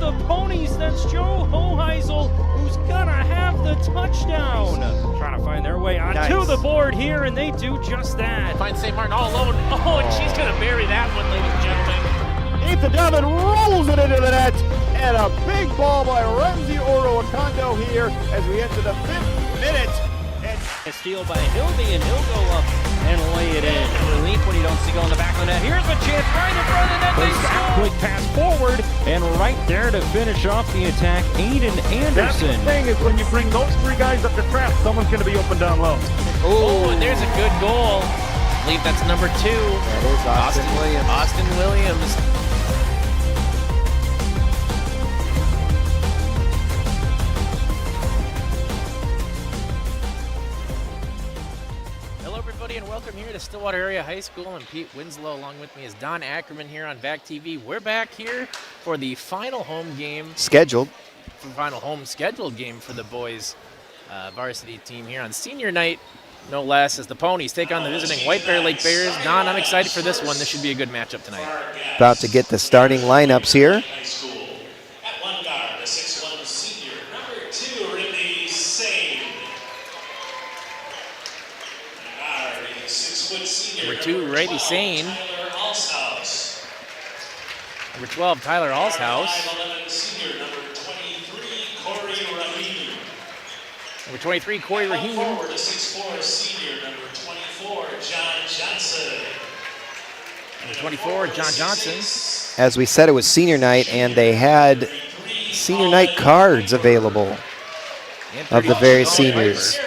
the Ponies. That's Joe Hoheisel, who's gonna have the touchdown. Trying to find their way onto the board here, and they do just that. Find St. Martin all alone. Oh, and she's gonna bury that one, ladies and gentlemen. Ethan Devin rolls it into the net, and a big ball by Ramsey Oroakondo here as we enter the 5th minute. A steal by Hilby, and he'll go up and lay it in. Relief when you don't see go in the back of the net. Here's a chance right in front of the net. They score. Quick pass forward, and right there to finish off the attack, Aiden Anderson. That's the thing is when you bring those 3 guys up to trap, someone's going to be open down low. Oh, and there's a good goal. I believe that's number 2. That is Austin Williams. Austin Williams. And welcome here to Stillwater Area High School. And Pete Winslow along with me is Don Ackerman here on VAC TV. We're back here for the final home game. Scheduled Game for the boys varsity team here on senior night, no less, as the Ponies take on the visiting White Bear Lake Bears. Don, I'm excited for this one. This should be a good matchup tonight. about to get the starting lineups here. At one guard, the 6'1" senior, number 2, Ridley Sane. Number 2, Ridley Sane. Number 12, Tyler Alshouse. Number 23, Corey Rahim. Forward, the 6'4" senior, number 24, John Johnson. Number 24, John Johnson. As we said, it was senior night, and they had senior night cards available of the various seniors.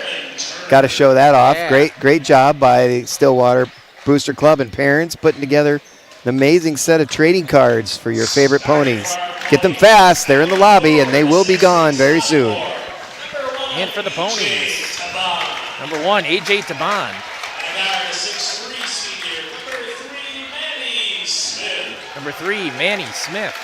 Got to show that off. Yeah. Great job by Stillwater Booster Club and parents putting together an amazing set of trading cards for your favorite ponies. Get them fast. They're in the lobby, and they will be gone very soon. And for the Ponies, number 1, AJ Taban. Number 3, Manny Smith.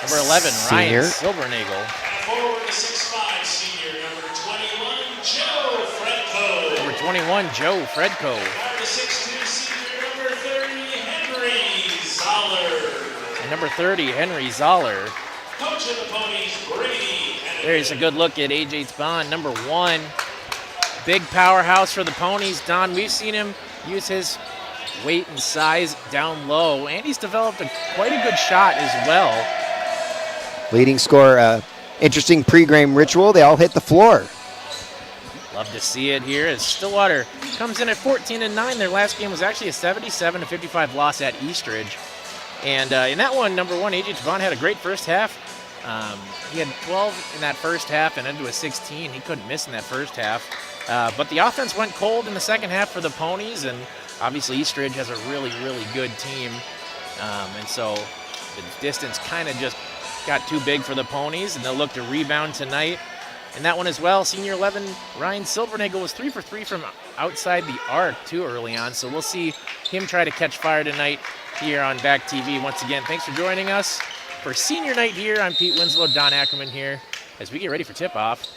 Number 11, Senior. Ryan Silbernagel. Forward, the 6'5" senior, number 21, Joe Fredko. Number 21, Joe Fredko. The 6'2" senior, number 30, Henry Zoller. And number 30, Henry Zoller. Coach of the Ponies, Brady. There's a good look at AJ Taban, number 1. Big powerhouse for the Ponies. Don, we've seen him use his weight and size down low, and he's developed quite a good shot as well. Leading scorer, interesting pregame ritual. They all hit the floor. Love to see it here as Stillwater comes in at 14-9. Their last game was actually a 77-55 loss at Eastridge. And in that one, number 1, AJ Taban had a great first half. He had 12 in that first half and into a 16. He couldn't miss in that first half. But the offense went cold in the second half for the Ponies, and obviously Eastridge has a really, really good team. And so the distance kind of just got too big for the Ponies, and they'll look to rebound tonight. And that one as well, senior 11, Ryan Silbernagel was 3 for 3 from outside the arc too early on. So we'll see him try to catch fire tonight here on VAC TV. Once again, thanks for joining us for senior night here. I'm Pete Winslow, Don Ackerman here as we get ready for tip-off.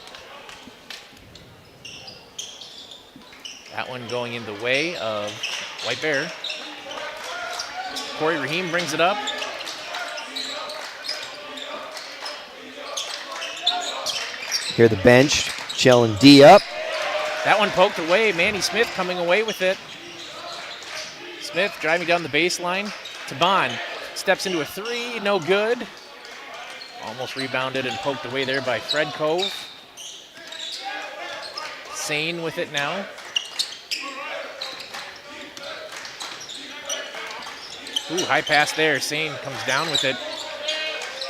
That one going in the way of White Bear. Corey Rahim brings it up. Here the bench, chilling D up. That one poked away. Manny Smith coming away with it. Smith driving down the baseline. Taban steps into a 3, no good. Almost rebounded and poked away there by Fred Cove. Sane with it now. Ooh, high pass there. Sane comes down with it.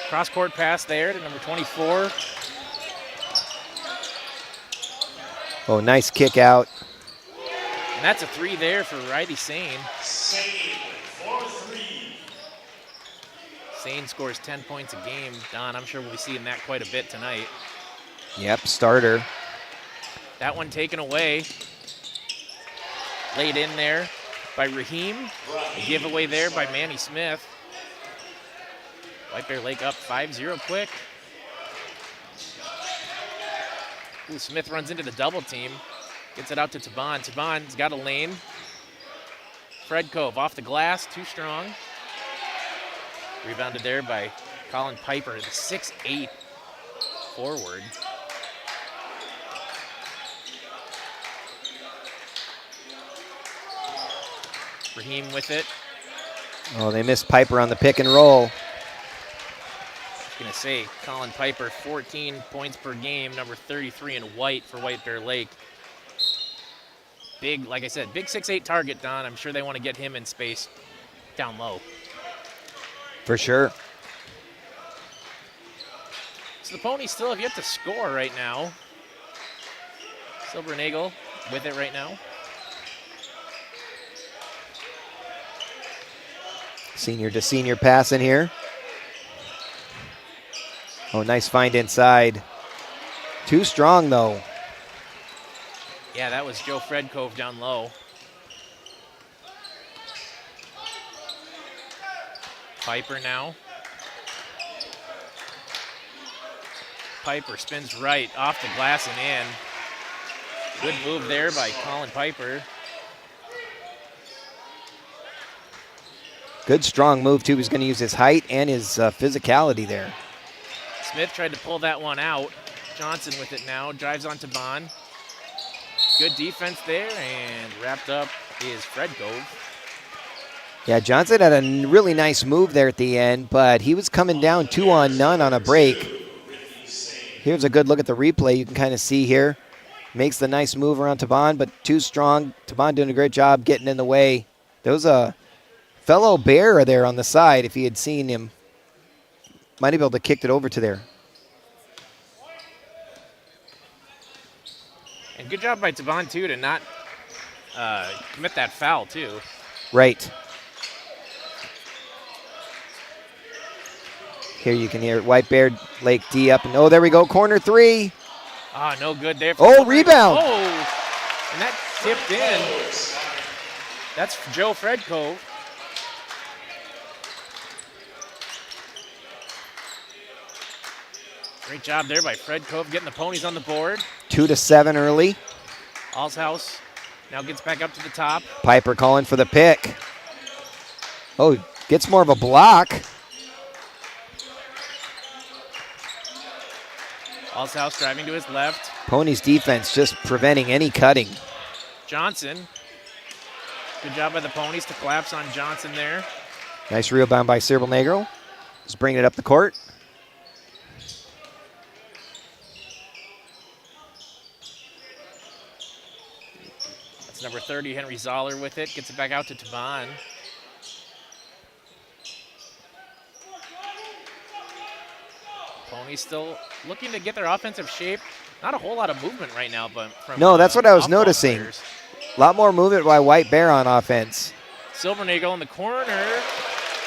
Cross-court pass there to number 24. Oh, nice kick out. And that's a 3 there for Riley Sane. Sane, 4-3. Sane scores 10 points a game. Don, I'm sure we'll be seeing that quite a bit tonight. Yep, starter. That one taken away. Laid in there by Rahim. A giveaway there by Manny Smith. White Bear Lake up 5-0 quick. Ooh, Smith runs into the double team. Gets it out to Taban. Taban's got a lane. Fred Cove off the glass, too strong. Rebounded there by Colin Piper, the 6'8" forward. Raheem with it. Oh, they missed Piper on the pick and roll. I was going to say, Colin Piper, 14 points per game, number 33 in white for White Bear Lake. Big, like I said, big 6'8" target, Don. I'm sure they want to get him in space down low. For sure. So the Ponies still have yet to score right now. Silbernagel with it right now. Senior to senior pass in here. Oh, nice find inside. Too strong, though. Yeah, that was Joe Fred Cove down low. Piper now. Piper spins right off the glass and in. Good move there by Colin Piper. Good strong move, too. He's going to use his height and his physicality there. Smith tried to pull that one out. Johnson with it now, drives onto Bond. Good defense there, and wrapped up is Fred Cove. Yeah, Johnson had a really nice move there at the end, but he was coming down 2-on-none on a break. Here's a good look at the replay. You can kind of see here. Makes the nice move around Taban, but too strong. Taban doing a great job getting in the way. There was a fellow Bear there on the side. If he had seen him, might have been able to kick it over to there. And good job by Taban, too, to not commit that foul, too. Right. Here you can hear White Bear Lake D up. And oh, there we go. Corner three. Ah, no good there. Oh, rebound. Oh, and that tipped in. That's Joe Fred Cove. Great job there by Fred Cove getting the Ponies on the board. 2-7 early. Allshouse now gets back up to the top. Piper calling for the pick. Oh, gets more of a block. Allshouse driving to his left. Ponies defense just preventing any cutting. Johnson. Good job by the Ponies to collapse on Johnson there. Nice rebound by Silbernagel. Just bringing it up the court. That's number 30, Henry Zoller with it. Gets it back out to Taban. Ponies still looking to get their offensive shape. Not a whole lot of movement right now, but from No, that's what I was noticing. players. A lot more movement by White Bear on offense. Silbernagel in the corner.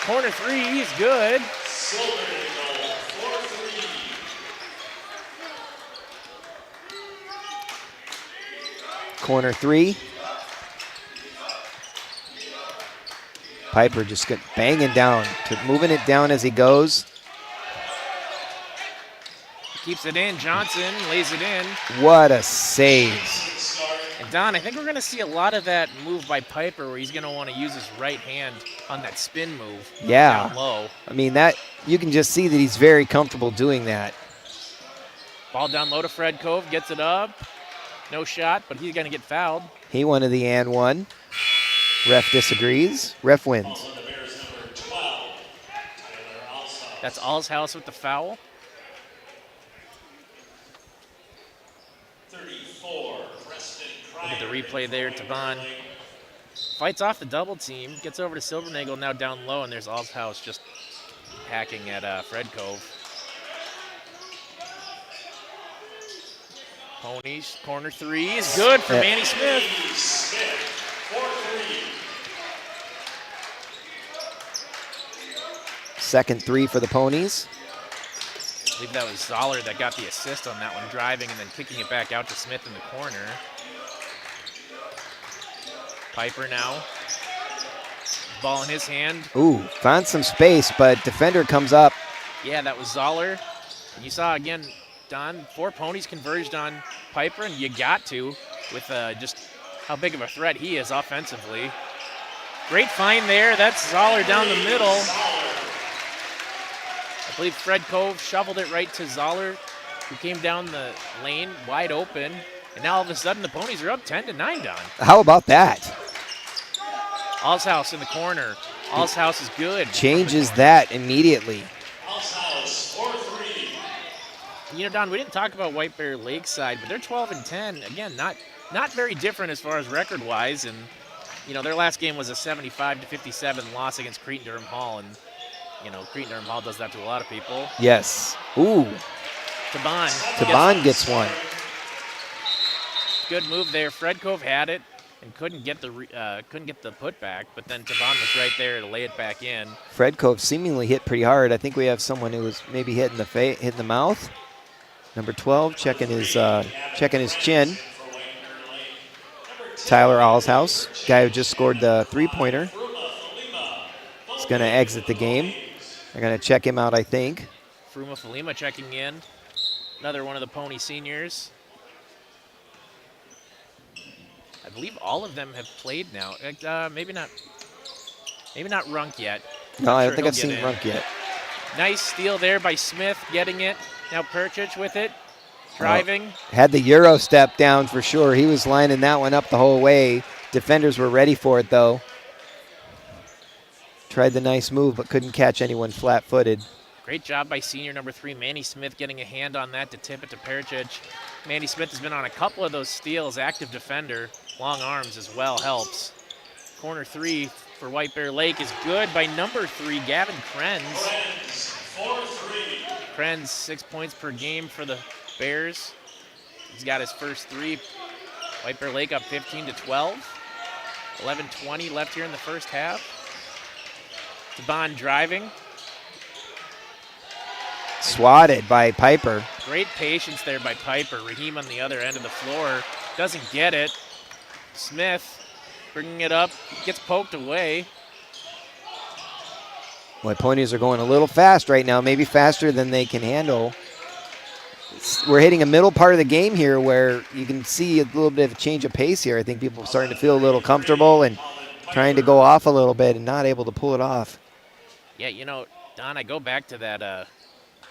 Corner three is good. Silbernagel for three. Corner three. Piper just banging down, moving it down as he goes. Keeps it in. Johnson lays it in. What a save. And Don, I think we're going to see a lot of that move by Piper where he's going to want to use his right hand on that spin move Yeah. down low. I mean, that you can just see that he's very comfortable doing that. Ball down low to Fred Cove. Gets it up. No shot, but he's going to get fouled. He wanted the and one. Ref disagrees. Ref wins. Also the Bears number 12, Tyler Alsop. That's Allshouse with the foul. 34, Preston Look at the Kreider. replay there. Taban fights off the double team. Gets over to Silbernagel now down low, and there's Allshouse just hacking at Fred Cove. Ponies, corner three is good for Manny Smith. Smith for three. Second three for the Ponies. I believe that was Zoller that got the assist on that one, driving and then kicking it back out to Smith in the corner. Piper now. Ball in his hand. Ooh, found some space, but defender comes up. Yeah, that was Zoller. And you saw again, Don, 4 Ponies converged on Piper, and you got to with just how big of a threat he is offensively. Great find there. That's Zoller down the middle. I believe Fred Cove shoveled it right to Zoller, who came down the lane wide open. And now all of a sudden the Ponies are up 10-9, Don. How about that? Allshouse in the corner. Allshouse is good. Changes that immediately. You know, Don, we didn't talk about White Bear Lakeside, but they're 12-10. Again, not very different as far as record-wise. And, you know, their last game was a 75-57 loss against Cretin-Durham Hall. And, you know, Cretin-Durham Hall does that to a lot of people. Yes. Ooh. Taban gets one. Good move there. Fred Cove had it and couldn't get the putback, but then Taban was right there to lay it back in. Fred Cove seemingly hit pretty hard. I think we have someone who was maybe hit in the mouth. Number 12 checking his chin. Tyler Allshouse, guy who just scored the three-pointer. He's going to exit the game. They're going to check him out, I think. Fruma Falima checking in. Another one of the Pony seniors. I believe all of them have played now. Maybe not Runk yet. No, I don't think I've seen Runk yet. Nice steal there by Smith, getting it. Now Perchich with it, driving. Had the Euro step down for sure. He was lining that one up the whole way. Defenders were ready for it, though. Tried the nice move, but couldn't catch anyone flat-footed. Great job by senior number 3, Manny Smith, getting a hand on that to tip it to Perchich. Manny Smith has been on a couple of those steals, active defender. Long arms as well helps. Corner 3 for White Bear Lake is good by number 3, Gavin Krenz. Krenz, 6 points per game for the Bears. He's got his first 3. White Bear Lake up 15-12. 11:20 left here in the first half. Taban driving. Swatted by Piper. Great patience there by Piper. Raheem on the other end of the floor. Doesn't get it. Smith bringing it up. Gets poked away. Boy, Ponies are going a little fast right now, maybe faster than they can handle. We're hitting a middle part of the game here where you can see a little bit of a change of pace here. I think people are starting to feel a little comfortable and trying to go off a little bit and not able to pull it off. Yeah, you know, Don, I go back to that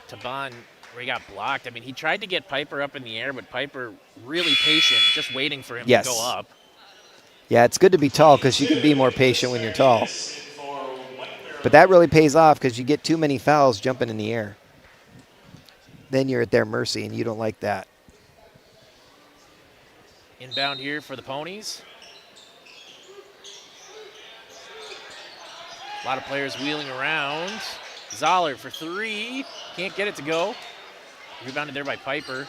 Taban where he got blocked. I mean, he tried to get Piper up in the air, but Piper really patient, just waiting for him to go up. Yeah, it's good to be tall because you can be more patient when you're tall. But that really pays off because you get too many fouls jumping in the air. Then you're at their mercy, and you don't like that. Inbound here for the Ponies. A lot of players wheeling around. Zoller for 3. Can't get it to go. Rebounded there by Piper.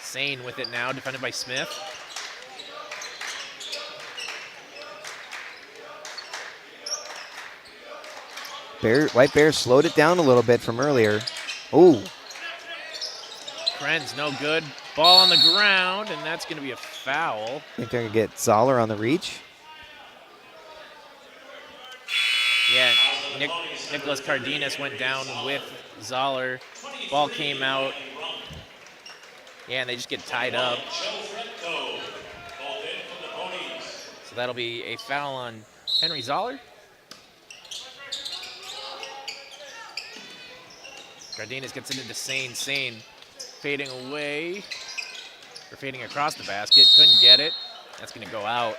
Sane with it now, defended by Smith. White Bears slowed it down a little bit from earlier. Ooh. Krenz, no good. Ball on the ground, and that's going to be a foul. Think they're going to get Zoller on the reach? Yeah, Nicholas Cardenas went down with Zoller. Ball came out. Yeah, and they just get tied up. So that'll be a foul on Henry Zoller. Cardenas gets it into Sane. Sane fading away, or fading across the basket. Couldn't get it. That's going to go out.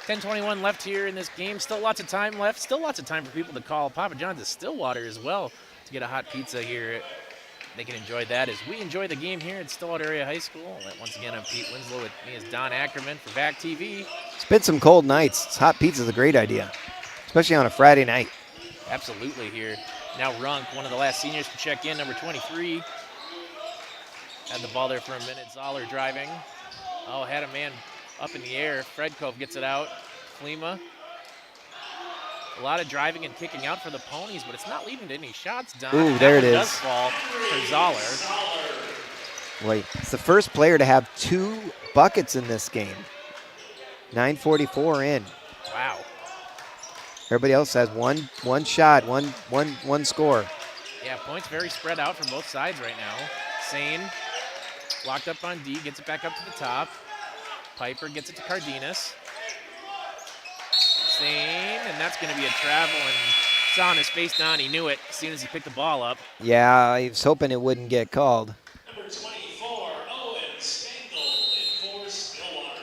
10:21 left here in this game. Still lots of time left. Still lots of time for people to call Papa John's at Stillwater as well to get a hot pizza here. They can enjoy that as we enjoy the game here at Stillwater Area High School. Once again, I'm Pete Winslow. With me is Don Ackerman for VAC TV. It's been some cold nights. Hot pizza is a great idea, especially on a Friday night. Absolutely here. Now Runk, one of the last seniors to check in, number 23. Had the ball there for a minute. Zoller driving. Oh, had a man up in the air. Fred Cove gets it out. Flema. A lot of driving and kicking out for the Ponies, but it's not leading to any shots, Don. Ooh, there it is. Does fall for Zoller. Wait, it's the first player to have 2 buckets in this game. 9:44 in. Wow. Everybody else has one shot, one score. Yeah, points very spread out from both sides right now. Sane Locked up on D, gets it back up to the top. Piper gets it to Cardenas. Sane, and that's going to be a travel, and saw on his face down. He knew it as soon as he picked the ball up. Yeah, I was hoping it wouldn't get called. Number 24, Owen Stengel in for Stillwater.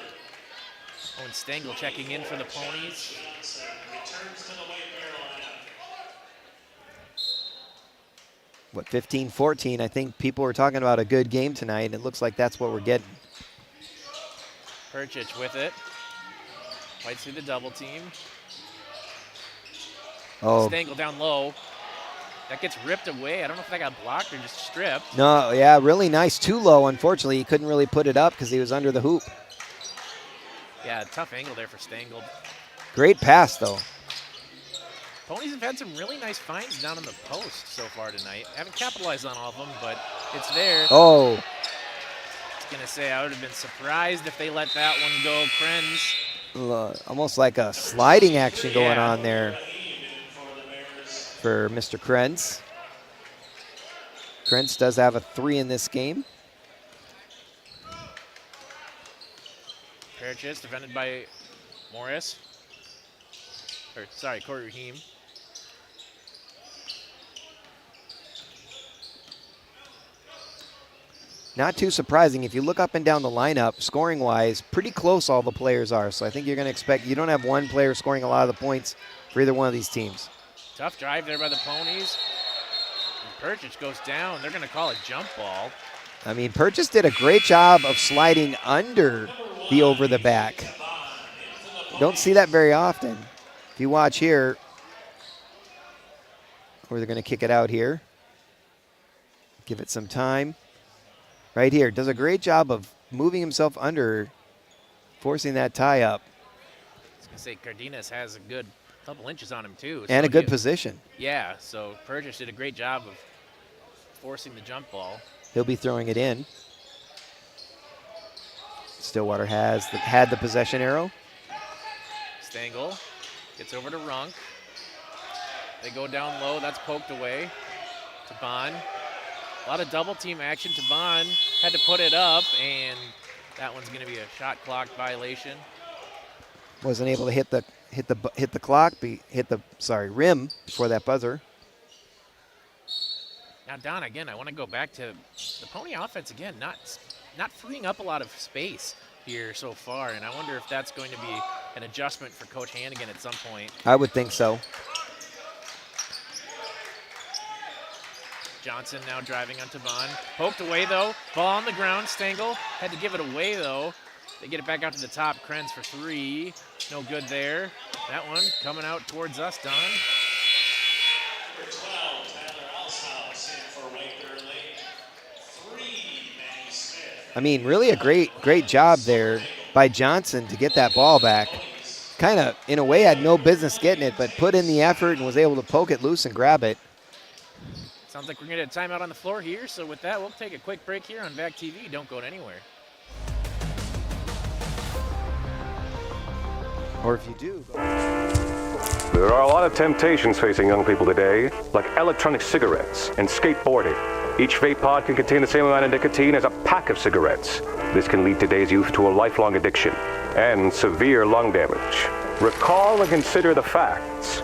Owen Stengel checking in for the Ponies. Johnson returns to the White Bear lineup. What, 15-14? I think people were talking about a good game tonight, and it looks like that's what we're getting. Perchich with it. Fights through the double team. Oh, Stengel down low. That gets ripped away. I don't know if that got blocked or just stripped. no, yeah, really nice. Too low, unfortunately. He couldn't really put it up because he was under the hoop. Yeah, tough angle there for Stengel. Great pass, though. Ponies have had some really nice finds down in the post so far tonight. Haven't capitalized on all of them, but it's there. Oh, I was going to say, I would have been surprised if they let that one go. Krenz. almost like a sliding action going Yeah. on there for Mr. Krenz. Krenz does have a 3 in this game. Perchich defended by Morris. Or, sorry, Corey Raheem. Not too surprising. If you look up and down the lineup, scoring-wise, pretty close all the players are. So I think you're going to expect, you don't have one player scoring a lot of the points for either one of these teams. Tough drive there by the Ponies. And Perchich goes down. They're going to call it jump ball. I mean, Purchase did a great job of sliding under the over the back. Don't see that very often. If you watch here, where they're going to kick it out here. Give it some time. Right here, does a great job of moving himself under, forcing that tie up. I was going to say, Cardenas has a good couple inches on him, too. And So a good he- position. Yeah, so Perchich did a great job of forcing the jump ball. He'll be throwing it in. Stillwater had the possession arrow. Stengel gets over to Runk. They go down low. That's poked away. Taban. A lot of double team action. Taban had to put it up, and that one's going to be a shot clock violation. Wasn't able to hit the clock, rim before that buzzer. Now, Don, again, I want to go back to the Pony offense again, not freeing up a lot of space here so far, and I wonder if that's going to be an adjustment for Coach Hannigan at some point. I would think so. Johnson now driving on Taban. Poked away, though. Ball on the ground. Stengel had to give it away, though. They get it back out to the top. Krenz for 3. No good there. That one coming out towards us, Don. Number 12, Tyler Alshouse in for White Bear Lake. 3, Matty Smith. I mean, really a great job there by Johnson to get that ball back. Kind of, in a way, had no business getting it, but put in the effort and was able to poke it loose and grab it. Sounds like we're going to get a timeout on the floor here. So with that, we'll take a quick break here on VAC TV. Don't go anywhere. Or if you do. There are a lot of temptations facing young people today, like electronic cigarettes and skateboarding. Each vape pod can contain the same amount of nicotine as a pack of cigarettes. This can lead today's youth to a lifelong addiction and severe lung damage. Recall and consider the facts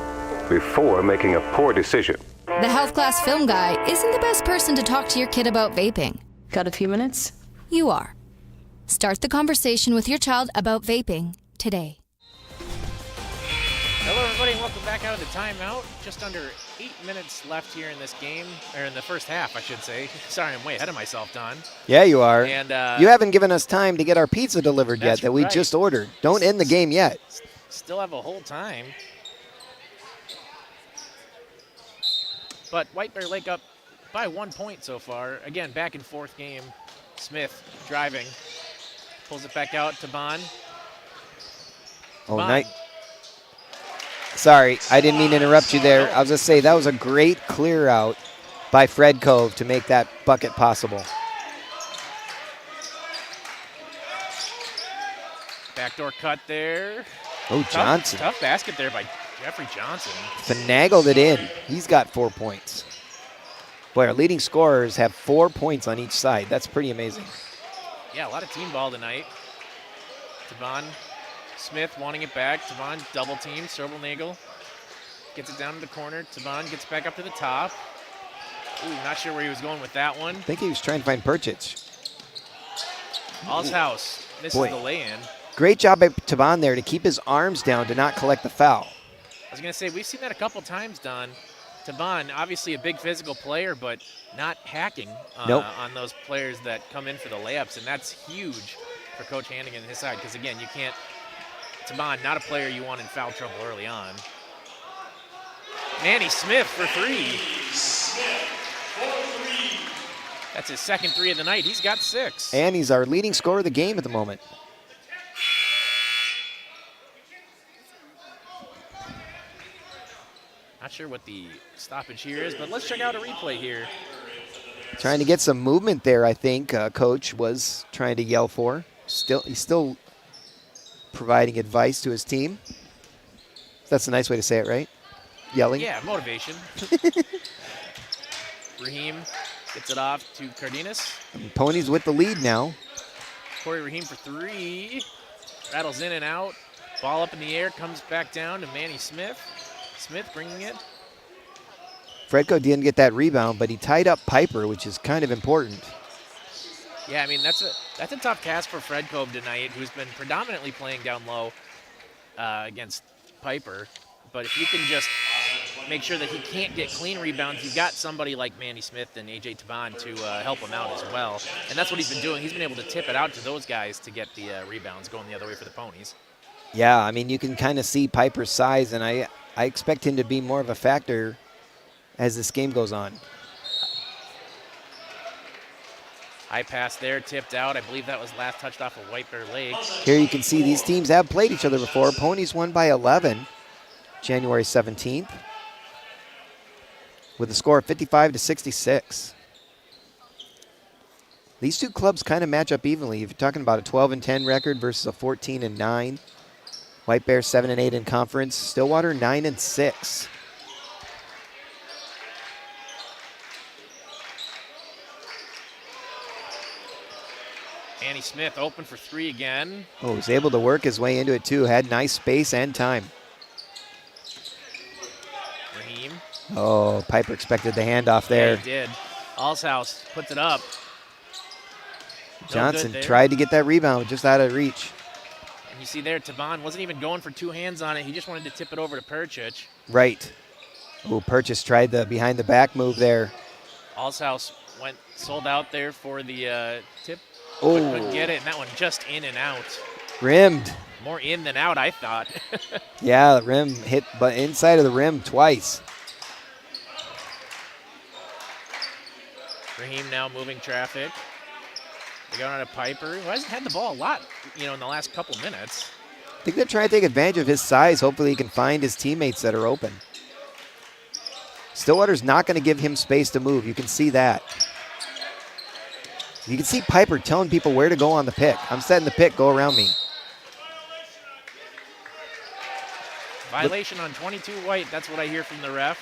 before making a poor decision. The health class film guy isn't the best person to talk to your kid about vaping. Got a few minutes? You are. Start the conversation with your child about vaping today. Hello, everybody, and welcome back out of the timeout. Just under 8 minutes left here in this game, or in the first half, I should say. Sorry, I'm way ahead of myself, Don. Yeah, you are. And you haven't given us time to get our pizza delivered yet That's that we right. just ordered. Don't end the game yet. Still have a whole time. But White Bear Lake up by 1 point so far. Again, back and forth game. Smith driving. Pulls it back out to Bond. Oh, Bond. nice. Sorry, I didn't mean to interrupt you there. I was going to say that was a great clear out by Fred Cove to make that bucket possible. Backdoor cut there. Oh, Johnson. Tough basket there by Jeffrey Johnson. Finagled it in. He's got 4 points. Boy, our leading scorers have 4 points on each side. That's pretty amazing. Yeah, a lot of team ball tonight. Tavon Smith wanting it back. Tavon double team. Sorbelnagel gets it down to the corner. Tavon gets back up to the top. Ooh, not sure where he was going with that one. I think he was trying to find Perchich. Allshouse misses Boy. the lay-in. Great job by Tavon there to keep his arms down to not collect the foul. I was going to say, we've seen that a couple times, Don. Tavon, obviously a big physical player, but not hacking Nope. on those players that come in for the layups, and that's huge for Coach Hannigan and his side, because, again, you can't – Tavon, not a player you want in foul trouble early on. Manny Smith for three. That's his second three of the night. He's got 6. And he's our leading scorer of the game at the moment. Not sure what the stoppage here is, but let's check out a replay here. Trying to get some movement there, I think Coach was trying to yell for. He's still providing advice to his team. That's a nice way to say it, right? Yelling. Yeah, motivation. Raheem gets it off to Cardenas. Ponies with the lead now. Corey Raheem for 3. Rattles in and out. Ball up in the air, comes back down to Manny Smith. Smith bringing it. Fredko didn't get that rebound, but he tied up Piper, which is kind of important. Yeah, I mean, that's a tough task for Fred Cove tonight, who's been predominantly playing down low against Piper. But if you can just make sure that he can't get clean rebounds, you've got somebody like Manny Smith and A.J. Tavon to help him out as well. And that's what he's been doing. He's been able to tip it out to those guys to get the rebounds going the other way for the Ponies. Yeah, I mean, you can kind of see Piper's size, and I expect him to be more of a factor as this game goes on. High pass there, tipped out. I believe that was last touched off of White Bear Lake. Here you can see these teams have played each other before. Ponies won by 11, January 17th, with a score of 55-66. These two clubs kind of match up evenly. If you're talking about a 12-10 record versus a 14-9. White Bear 7-8 in conference. Stillwater 9-6. Manny Smith open for 3 again. Oh, was able to work his way into it too. Had nice space and time. Raheem. Oh, Piper expected the handoff there. Yeah, he did. Allshouse puts it up. No Johnson good there. tried to get that rebound, just out of reach. And you see there, Tavon wasn't even going for 2 hands on it. He just wanted to tip it over to Perchich. Right. Oh, Purchase tried the behind the back move there. Allshouse went sold out there for the tip. Oh. But couldn't get it, and that one just in and out. Rimmed. More in than out, I thought. Yeah, the rim hit, but inside of the rim twice. Raheem now moving traffic. They go on to Piper, who hasn't had the ball a lot, in the last couple minutes. I think they're trying to take advantage of his size. Hopefully he can find his teammates that are open. Stillwater's not going to give him space to move. You can see that. You can see Piper telling people where to go on the pick. I'm setting the pick, go around me. Violation on 22 White, that's what I hear from the ref.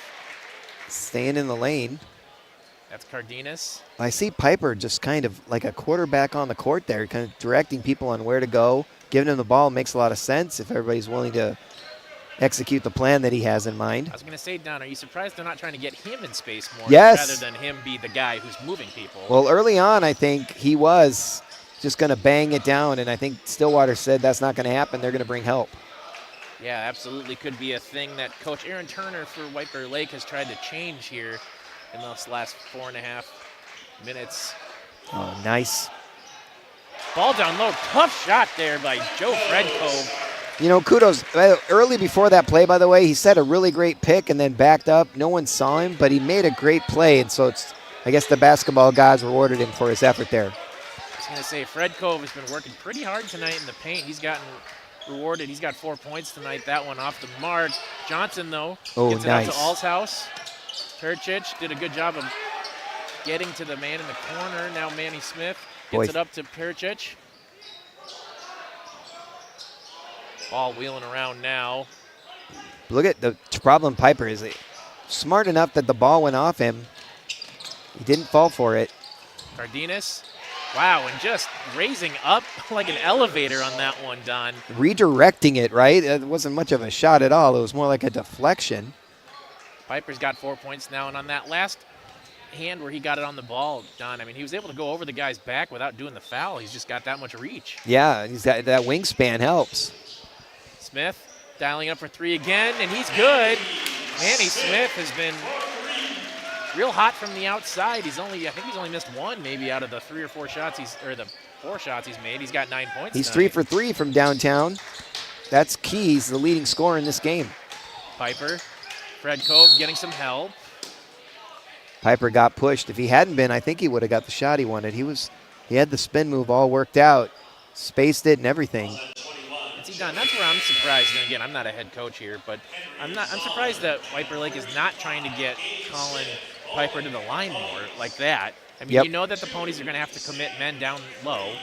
Staying in the lane. That's Cardenas. I see Piper just kind of like a quarterback on the court there, kind of directing people on where to go. Giving him the ball makes a lot of sense if everybody's willing to execute the plan that he has in mind. I was going to say, Don, are you surprised they're not trying to get him in space more Yes. rather than him be the guy who's moving people? Well, early on, I think he was just going to bang it down, and I think Stillwater said that's not going to happen. They're going to bring help. Yeah, absolutely could be a thing that Coach Aaron Turner for White Bear Lake has tried to change here in those last 4.5 minutes. Oh, nice. Ball down low. Tough shot there by Joe Fredko. Kudos. Early before that play, by the way, he set a really great pick and then backed up. No one saw him, but he made a great play, and so I guess the basketball gods rewarded him for his effort there. I was going to say, Fred Cove has been working pretty hard tonight in the paint. He's gotten rewarded. He's got 4 points tonight. That one off the mark. Johnson, though, gets it nice. out to Allshouse. Perchich did a good job of getting to the man in the corner. Now Manny Smith gets it up to Perchich. Ball wheeling around now. Look at the problem. Piper is smart enough that the ball went off him. He didn't fall for it. Cardenas Wow, and just raising up like an elevator on that one, Don. Redirecting it, right? It wasn't much of a shot at all. It was more like a deflection. Piper's got 4 points now, and on that last hand where he got it on the ball, Don, I mean, he was able to go over the guy's back without doing the foul. He's just got that much reach. Yeah, he's got that wingspan helps. Smith dialing up for 3 again, and he's good. Manny Smith has been real hot from the outside. I think he's only missed 1 maybe out of the 3 or 4 shots the 4 shots he's made. He's got 9 points. He's tonight. 3 for 3 from downtown. That's key. He's the leading scorer in this game. Piper, Fred Cove getting some help. Piper got pushed. If he hadn't been, I think he would have got the shot he wanted. He had the spin move all worked out, spaced it and everything. And see, Don, that's where I'm surprised. And again, I'm not a head coach here, but I'm surprised that Piper Lake is not trying to get Colin Piper to the line more like that. I mean, Yep. You know that the Ponies are going to have to commit men down low,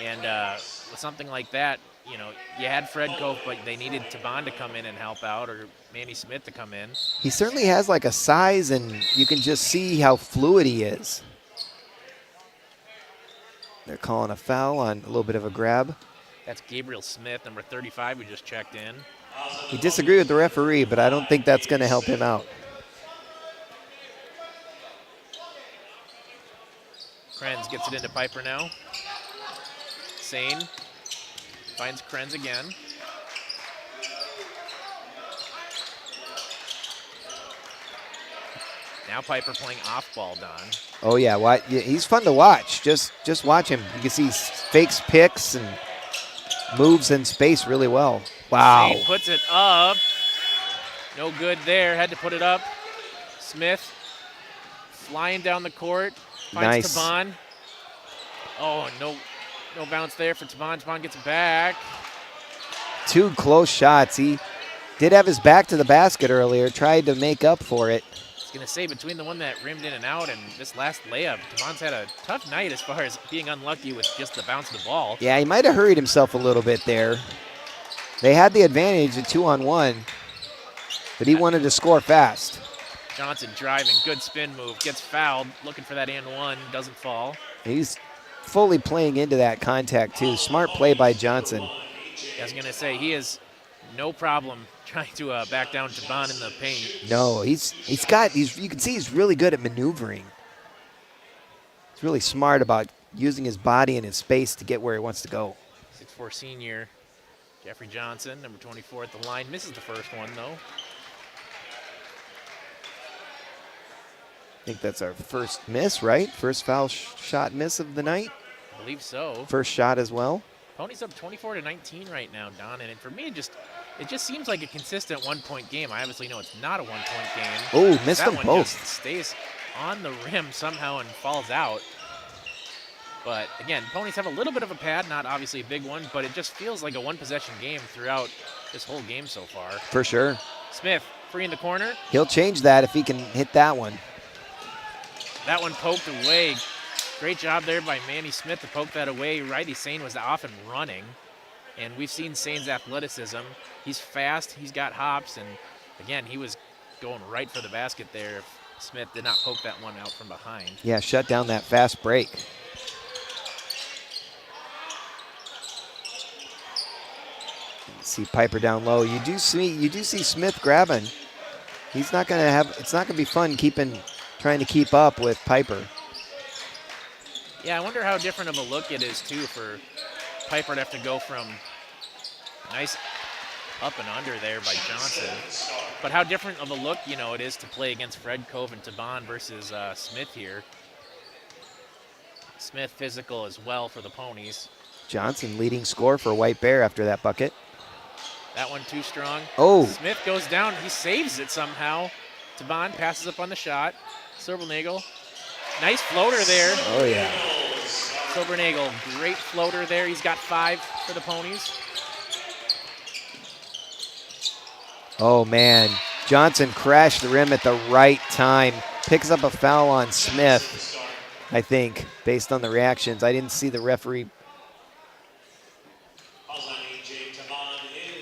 and with something like that, you know, you had Fred Cove, but they needed Taban to come in and help out, or Manny Smith to come in. He certainly has like a size, and you can just see how fluid he is. They're calling a foul on a little bit of a grab. That's Gabriel Smith, number 35, who just checked in. He disagreed with the referee, but I don't think that's going to help him out. Krenz gets it into Piper now. Sane finds Krenz again. Now Piper playing off ball, Don. Oh yeah, he's fun to watch. Just watch him. You can see he fakes picks and moves in space really well. Wow. Sane puts it up. No good there. Had to put it up. Smith flying down the court. Finds Nice. Taban. Oh, no bounce there for Taban. Taban gets it back. 2 close shots. He did have his back to the basket earlier, tried to make up for it. I was going to say, between the one that rimmed in and out and this last layup, Taban's had a tough night as far as being unlucky with just the bounce of the ball. Yeah, he might have hurried himself a little bit there. They had the advantage at 2-on-1, but he wanted to score fast. Johnson driving, good spin move, gets fouled, looking for that and one, doesn't fall. He's fully playing into that contact too. Smart play by Johnson. I was going to say, he has no problem trying to back down Taban in the paint. No, you can see he's really good at maneuvering. He's really smart about using his body and his space to get where he wants to go. 6'4" senior Jeffrey Johnson, number 24 at the line, misses the first one though. I think that's our first miss, right? First foul shot miss of the night. I believe so. First shot as well. Ponies up 24-19 right now, Don, and for me, it just seems like a consistent 1-point game. I obviously know it's not a 1-point game. Oh, missed that them one both. Just stays on the rim somehow and falls out. But again, Ponies have a little bit of a pad, not obviously a big one, but it just feels like a one-possession game throughout this whole game so far. For sure. Smith, free in the corner. He'll change that if he can hit that one. That one poked away. Great job there by Manny Smith to poke that away. Righty Sane was off and running. And we've seen Sane's athleticism. He's fast, he's got hops, and again, he was going right for the basket there if Smith did not poke that one out from behind. Yeah, shut down that fast break. See Piper down low. You do see Smith grabbing. It's not gonna be fun trying to keep up with Piper. Yeah, I wonder how different of a look it is too for Piper to have to go from nice up and under there by Johnson. But how different of a look, it is to play against Fred Cove and Taban versus Smith here. Smith physical as well for the Ponies. Johnson leading scorer for White Bear after that bucket. That one too strong. Oh. Smith goes down. He saves it somehow. Taban passes up on the shot. Silbernagel. Nice floater there. Oh, yeah. Silbernagel, great floater there. He's got 5 for the Ponies. Oh, man. Johnson crashed the rim at the right time. Picks up a foul on Smith, I think, based on the reactions. I didn't see the referee.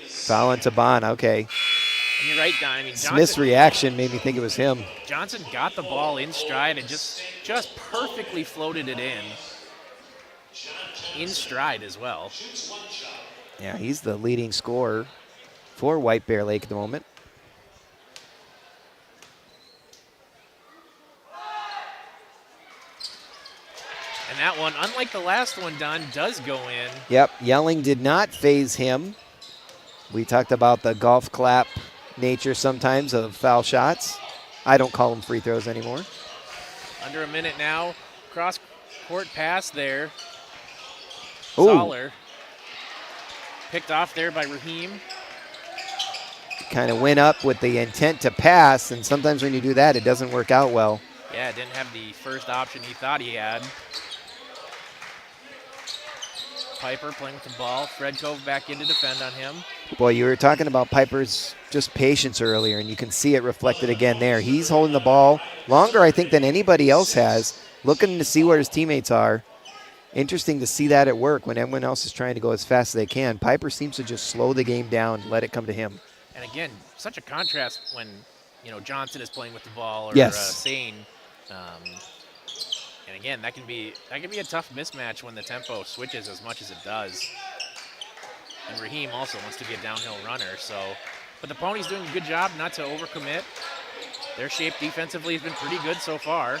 Foul on Taban, okay. And you're right, Don. I mean, Smith's reaction made me think it was him. Johnson got the ball in stride and just perfectly floated it in. in stride as well. Yeah, he's the leading scorer for White Bear Lake at the moment. And that one, unlike the last one, Don, does go in. Yep, yelling did not phase him. We talked about the golf clap nature sometimes of foul shots. I don't call them free throws anymore. Under a minute now. Cross court pass there. Ooh. Zoller. Picked off there by Raheem. Kind of went up with the intent to pass, and sometimes when you do that, it doesn't work out well. Yeah, didn't have the first option he thought he had. Piper playing with the ball. Fred Cove back in to defend on him. Boy, you were talking about Piper's just patience earlier, and you can see it reflected again there. He's holding the ball longer, I think, than anybody else has, looking to see where his teammates are. Interesting to see that at work when everyone else is trying to go as fast as they can. Piper seems to just slow the game down and let it come to him. And again, such a contrast when, Johnson is playing with the ball or Yes. Sane. And again, that can be a tough mismatch when the tempo switches as much as it does. And Raheem also wants to be a downhill runner. But the Ponies doing a good job not to overcommit. Their shape defensively has been pretty good so far.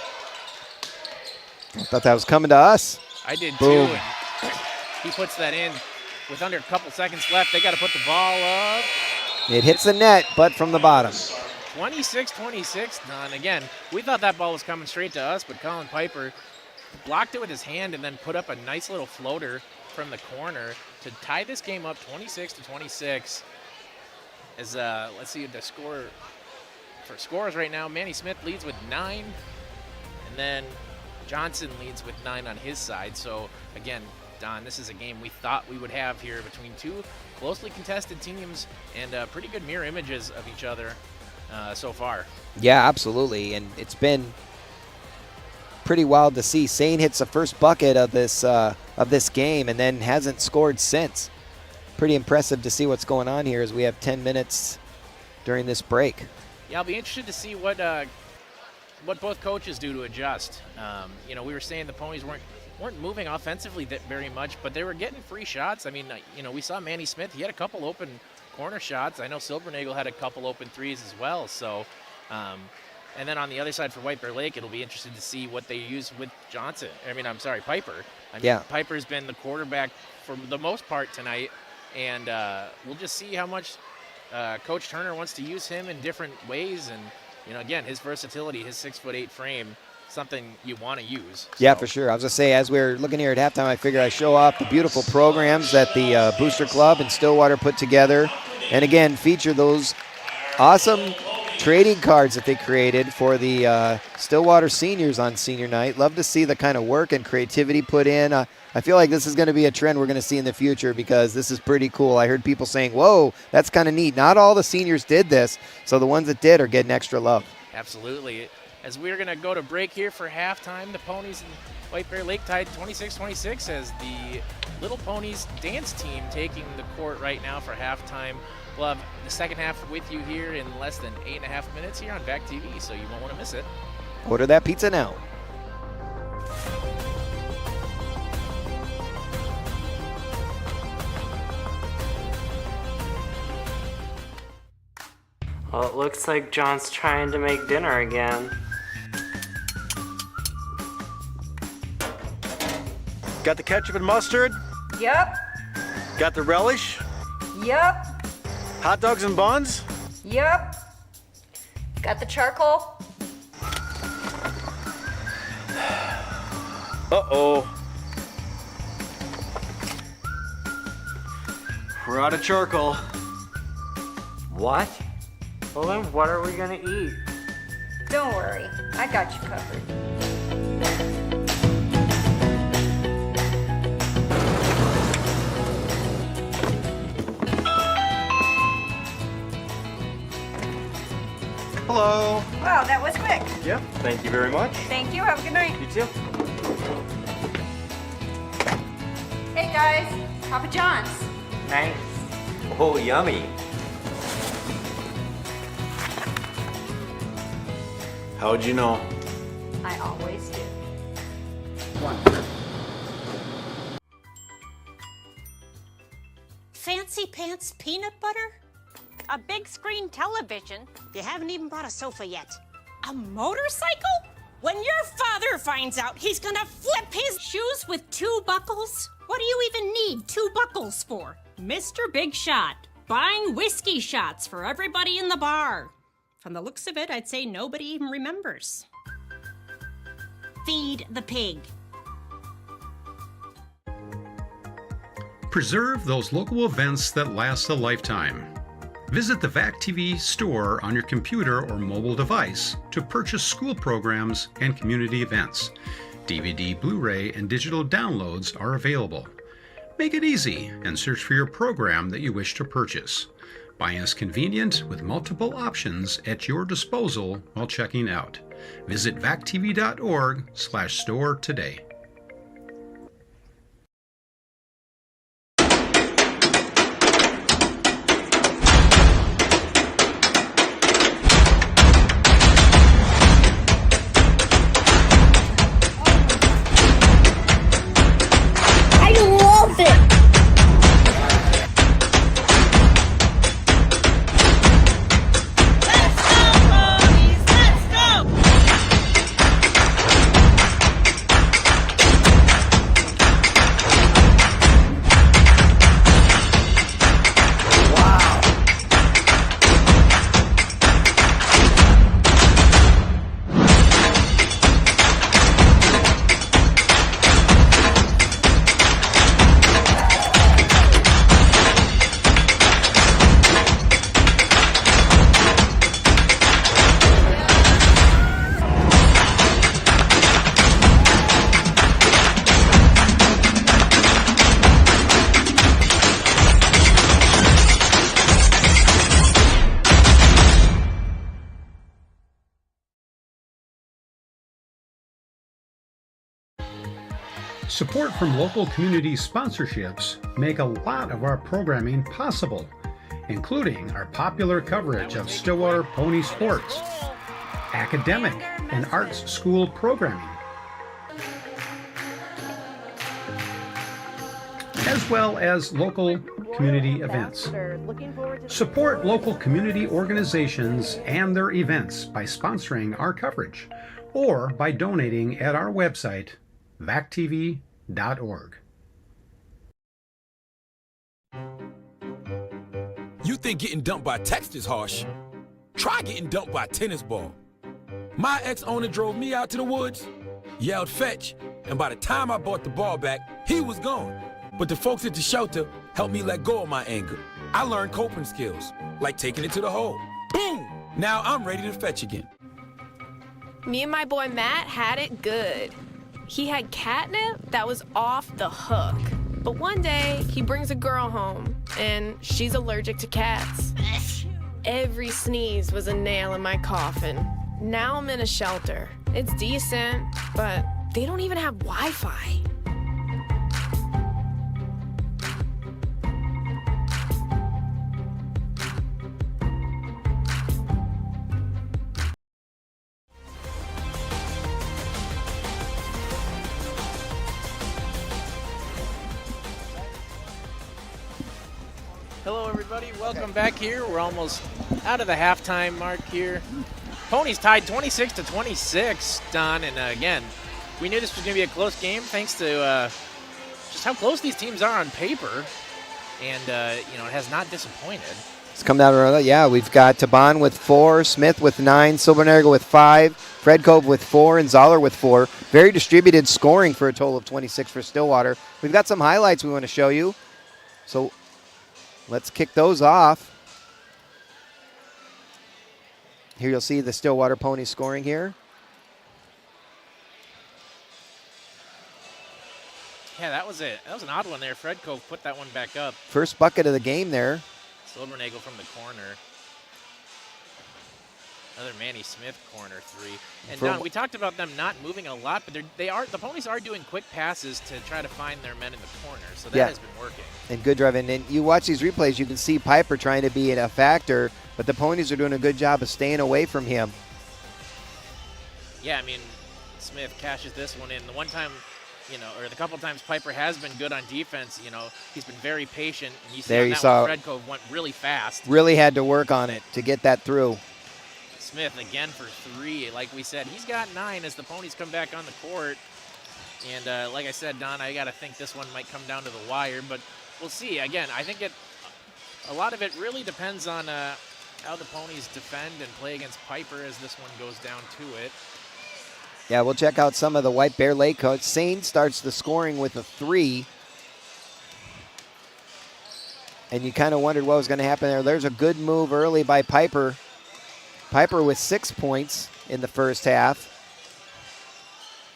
I thought that was coming to us. I did Boom. too. And he puts that in with under a couple seconds left. They got to put the ball up. It hits the net, but from the bottom. 26-26, Don. Again, we thought that ball was coming straight to us, but Colin Piper blocked it with his hand and then put up a nice little floater from the corner to tie this game up 26-26. As let's see the score for scores right now. Manny Smith leads with 9, and then Johnson leads with 9 on his side. So again, Don, this is a game we thought we would have here between two closely contested teams and pretty good mirror images of each other so far. Yeah, absolutely, and it's been pretty wild to see. Sane hits the first bucket of this game and then hasn't scored since. Pretty impressive to see what's going on here as we have 10 minutes during this break. Yeah, I'll be interested to see what both coaches do to adjust. We were saying the Ponies weren't moving offensively very much, but they were getting free shots. I mean, we saw Manny Smith. He had a couple open corner shots. I know Silbernagel had a couple open threes as well. So, and then on the other side for White Bear Lake, it'll be interesting to see what they use with Piper. Yeah. Piper's been the quarterback for the most part tonight, and we'll just see how much Coach Turner wants to use him in different ways. And, again, his versatility, his 6'8" frame, something you want to use. Yeah, for sure. I was going to say, as we're looking here at halftime, I figure I show off the beautiful programs that the Booster Club and Stillwater put together. And again, feature those awesome trading cards that they created for the Stillwater seniors on senior night. Love to see the kind of work and creativity put in. I feel like this is going to be a trend we're going to see in the future because this is pretty cool. I heard people saying, whoa, that's kind of neat. Not all the seniors did this, so the ones that did are getting extra love. Absolutely. As we're going to go to break here for halftime, the Ponies and White Bear Lake tied 26-26 as the Little Ponies dance team taking the court right now for halftime. We'll have the second half with you here in less than 8.5 minutes here on VAC TV, so you won't want to miss it. Order that pizza now. Well, it looks like John's trying to make dinner again. Got the ketchup and mustard? Yep. Got the relish? Yep. Hot dogs and buns? Yep. Got the charcoal? Uh-oh. We're out of charcoal. What? Well then, what are we gonna eat? Don't worry, I got you covered. Hello. Wow, that was quick. Yep, thank you very much. Thank you, have a good night. You too. Hey guys, Papa John's. Nice. Oh, yummy. How'd you know? I always do. fancy pants peanut butter? A big screen television. You haven't even bought a sofa yet. A motorcycle? When your father finds out, he's gonna flip his shoes with 2 buckles? What do you even need 2 buckles for? Mr. Big Shot, buying whiskey shots for everybody in the bar. From the looks of it, I'd say nobody even remembers. Feed the pig. Preserve those local events that last a lifetime. Visit the VAC TV store on your computer or mobile device to purchase school programs and community events. DVD, Blu-ray, and digital downloads are available. Make it easy and search for your program that you wish to purchase. Buying is convenient with multiple options at your disposal while checking out. Visit vactv.org/store today. Support from local community sponsorships make a lot of our programming possible, including our popular coverage of Stillwater Pony sports, academic and arts school programming, as well as local community events. Support local community organizations and their events by sponsoring our coverage or by donating at our website, vactv.org. You think getting dumped by text is harsh? Try getting dumped by a tennis ball. My ex-owner drove me out to the woods, yelled fetch, and by the time I brought the ball back, he was gone. But the folks at the shelter helped me let go of my anger. I learned coping skills, like taking it to the hole. Boom! Now I'm ready to fetch again. Me and my boy Matt had it good. He had catnip that was off the hook. But one day, he brings a girl home, and she's allergic to cats. Every sneeze was a nail in my coffin. Now I'm in a shelter. It's decent, but they don't even have Wi-Fi. Hello, everybody. Welcome back here. We're almost out of the halftime mark here. Ponies tied 26-26, Don. And again, we knew this was going to be a close game thanks to just how close these teams are on paper. And, it has not disappointed. It's come down to yeah, we've got Taban with 4, Smith with 9, Silvernagle with 5, Fred Cove with 4, and Zoller with 4. Very distributed scoring for a total of 26 for Stillwater. We've got some highlights we want to show you. So let's kick those off. Here you'll see the Stillwater Ponies scoring here. Yeah, that was it. That was an odd one there. Fred Cove put that one back up. First bucket of the game there. Silvernagle from the corner. Another Manny Smith corner 3. And Don, we talked about them not moving a lot, but the Ponies are doing quick passes to try to find their men in the corner, so that has been working. And good drive. And you watch these replays, you can see Piper trying to be a factor, but the Ponies are doing a good job of staying away from him. Yeah, I mean, Smith cashes this one in. The one time or the couple times Piper has been good on defense, he's been very patient. And you see There on you that saw- one, Fred Cove went really fast. Really had to work on it to get that through. Smith again for 3. Like we said, he's got 9 as the Ponies come back on the court. And like I said, Don, I got to think this one might come down to the wire, but we'll see. Again, I think a lot of it really depends on how the Ponies defend and play against Piper as this one goes down to it. Yeah, we'll check out some of the White Bear Lake coach. Sane starts the scoring with a 3. And you kind of wondered what was going to happen there. There's a good move early by Piper. Piper with 6 points in the first half.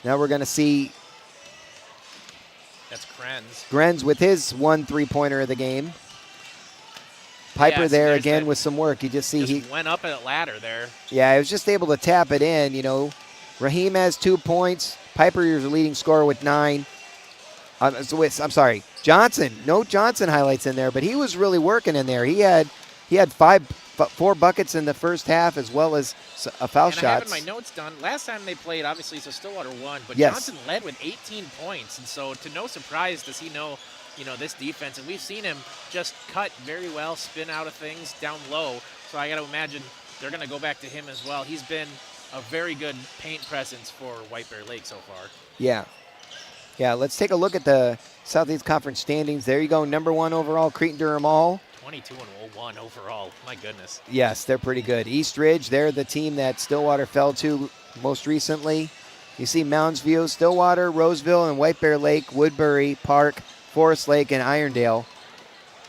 Now we're going to see That's Krenz. Grenz with his 1 3-pointer of the game. Piper Yes, there there's again that- with some work. You just see he went up a ladder there. Yeah, he was just able to tap it in, Raheem has 2 points. Piper is the leading scorer with 9. I'm sorry, Johnson. No Johnson highlights in there, but he was really working in there. He had 4 buckets in the first half as well as a foul And I have in shots. my notes done. Last time they played, obviously, so Stillwater won, but Yes. Johnson led with 18 points. And so to no surprise does he know, this defense. And we've seen him just cut very well, spin out of things down low. So I got to imagine they're going to go back to him as well. He's been a very good paint presence for White Bear Lake so far. Yeah, let's take a look at the Southeast Conference standings. There you go, number 1 overall, Cretin-Durham All. 22-1 overall. My goodness. Yes, they're pretty good. East Ridge, they're the team that Stillwater fell to most recently. You see Mounds View, Stillwater, Roseville, and White Bear Lake, Woodbury, Park, Forest Lake, and Irondale.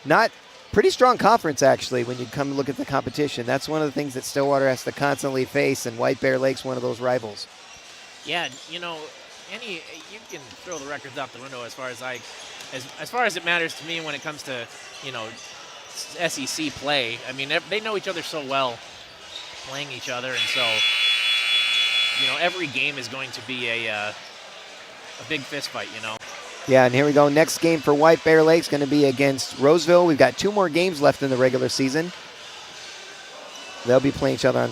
Not pretty strong conference, actually, when you come look at the competition. That's one of the things that Stillwater has to constantly face, and White Bear Lake's one of those rivals. Yeah, you can throw the records out the window as far as it matters to me when it comes to, SEC play. I mean, they know each other so well, playing each other, and so, every game is going to be a big fist fight, Yeah, and here we go. Next game for White Bear Lake's going to be against Roseville. We've got 2 more games left in the regular season. They'll be playing each other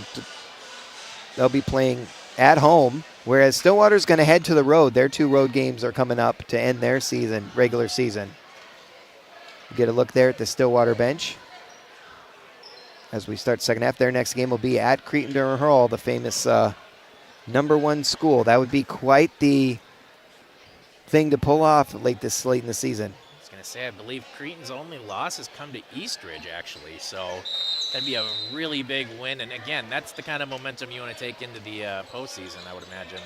they'll be playing at home, whereas Stillwater's going to head to the road. Their 2 road games are coming up to end their regular season. Get a look there at the Stillwater bench as we start second half. Their next game will be at Cretin-Durham Hall, the famous number 1 school. That would be quite the thing to pull off late in the season. I was going to say, I believe Cretin's only loss has come to East Ridge, actually, so that'd be a really big win. And again, that's the kind of momentum you want to take into the postseason, I would imagine.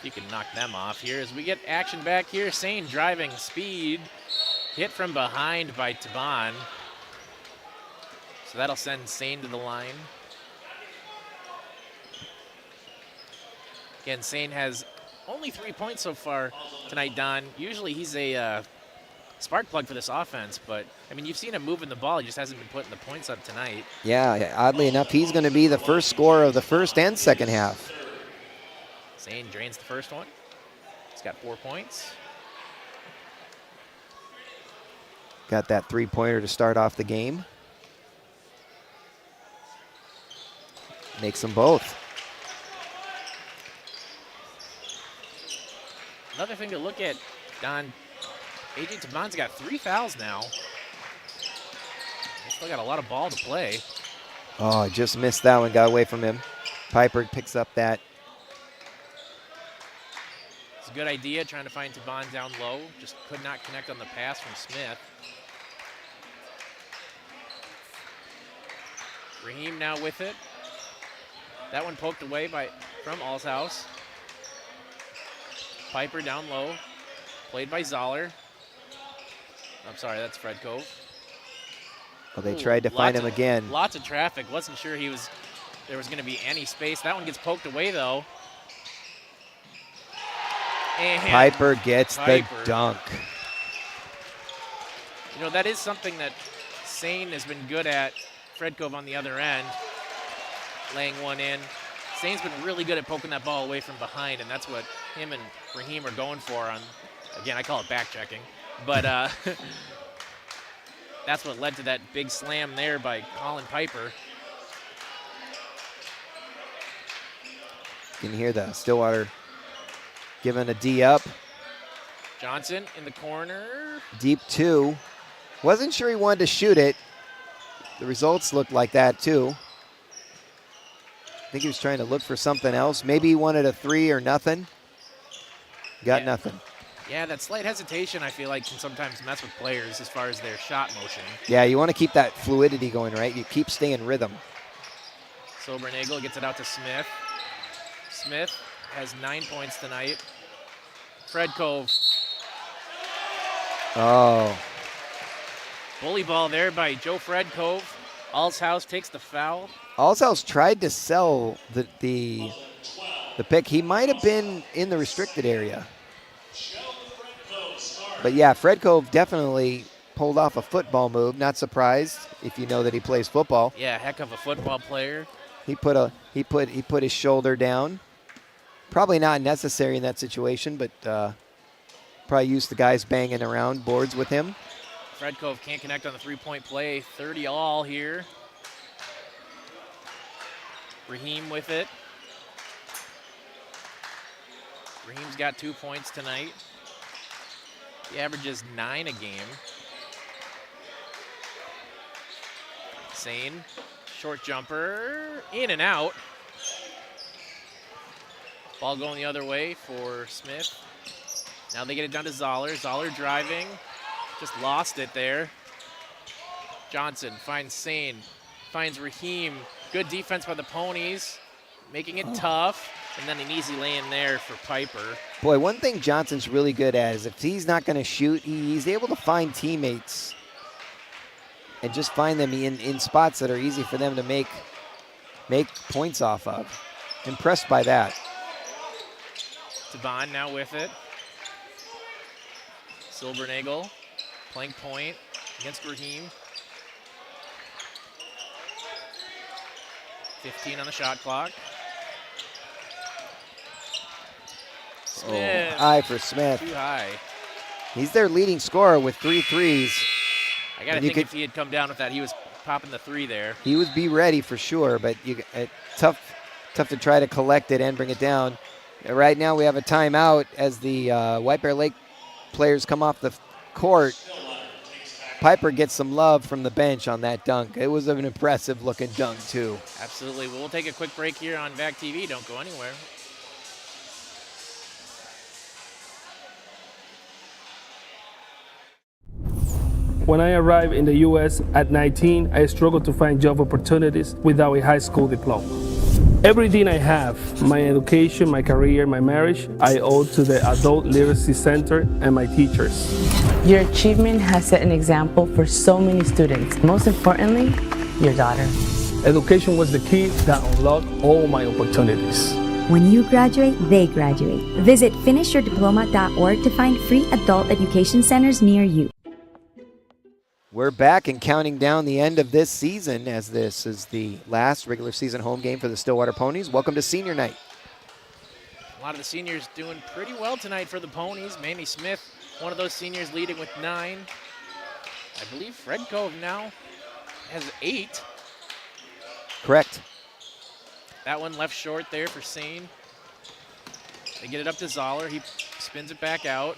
You can knock them off here as we get action back here. Sane driving speed. Hit from behind by Taban. So that'll send Sane to the line. Again, Sane has only 3 points so far tonight, Don. Usually he's a spark plug for this offense, but, I mean, you've seen him moving the ball. He just hasn't been putting the points up tonight. Yeah, oddly enough, he's going to be the first scorer of the first and second half. Sane drains the first one. He's got 4 points. Got that 3-pointer to start off the game. Makes them both. Another thing to look at, Don, AJ Taban's got 3 fouls now. He's still got a lot of ball to play. Oh, I just missed that one, got away from him. Piper picks up that. It's a good idea trying to find Taban down low. Just could not connect on the pass from Smith. Raheem now with it. That one poked away from Allshouse. Piper down low. Played by Zoller. I'm sorry, that's Fred Cove. Well, they tried to find him again. Lots of traffic. Wasn't sure there was going to be any space. That one gets poked away, though. And Piper gets the dunk. That is something that Sane has been good at. Fred Cove on the other end, laying one in. Sane's been really good at poking that ball away from behind, and that's what him and Raheem are going for on, again, I call it back checking, but that's what led to that big slam there by Colin Piper. You can hear the Stillwater giving a D up. Johnson in the corner. Deep 2. Wasn't sure he wanted to shoot it. The results looked like that too. I think he was trying to look for something else. Maybe he wanted a 3 or nothing. Got nothing. Yeah, that slight hesitation I feel like can sometimes mess with players as far as their shot motion. Yeah, you want to keep that fluidity going, right? You keep staying rhythm. Silbernagel gets it out to Smith. Smith has 9 points tonight. Fred Cove. Oh. Bully ball there by Joe Fred Cove. Allshouse takes the foul. Allshouse tried to sell the pick. He might have been in the restricted area. But yeah, Fred Cove definitely pulled off a football move. Not surprised if you know that he plays football. Yeah, heck of a football player. He put his shoulder down. Probably not necessary in that situation, but probably used the guys banging around boards with him. Fred Cove can't connect on the three-point play. 30 all here. Raheem with it. Raheem's got 2 points tonight. He averages 9 a game. Sane, short jumper, in and out. Ball going the other way for Smith. Now they get it down to Zoller. Zoller driving, just lost it there. Johnson finds Sane, finds Raheem. Good defense by the Ponies, making it tough. And then an easy lay in there for Piper. Boy, one thing Johnson's really good at is if he's not going to shoot, he's able to find teammates and just find them in spots that are easy for them to make points off of. Impressed by that. Devon now with it. Silbernagel playing point against Raheem. 15 on the shot clock. Smith. Oh, high for Smith. Too high. He's their leading scorer with 3 threes. I got to think if he had come down with that, he was popping the 3 there. He would be ready for sure, but tough to try to collect it and bring it down. Right now we have a timeout as the White Bear Lake players come off the court. Piper gets some love from the bench on that dunk. It was an impressive looking dunk too. Absolutely. Well, we'll take a quick break here on VAC TV. Don't go anywhere. When I arrived in the U.S. at 19, I struggled to find job opportunities without a high school diploma. Everything I have, my education, my career, my marriage, I owe to the Adult Literacy Center and my teachers. Your achievement has set an example for so many students. Most importantly, your daughter. Education was the key that unlocked all my opportunities. When you graduate, they graduate. Visit finishyourdiploma.org to find free adult education centers near you. We're back and counting down the end of this season as this is the last regular season home game for the Stillwater Ponies. Welcome to senior night. A lot of the seniors doing pretty well tonight for the Ponies. Manny Smith, one of those seniors, leading with 9. I believe Fred Cove now has 8. Correct. That one left short there for Sane. They get it up to Zoller. He spins it back out.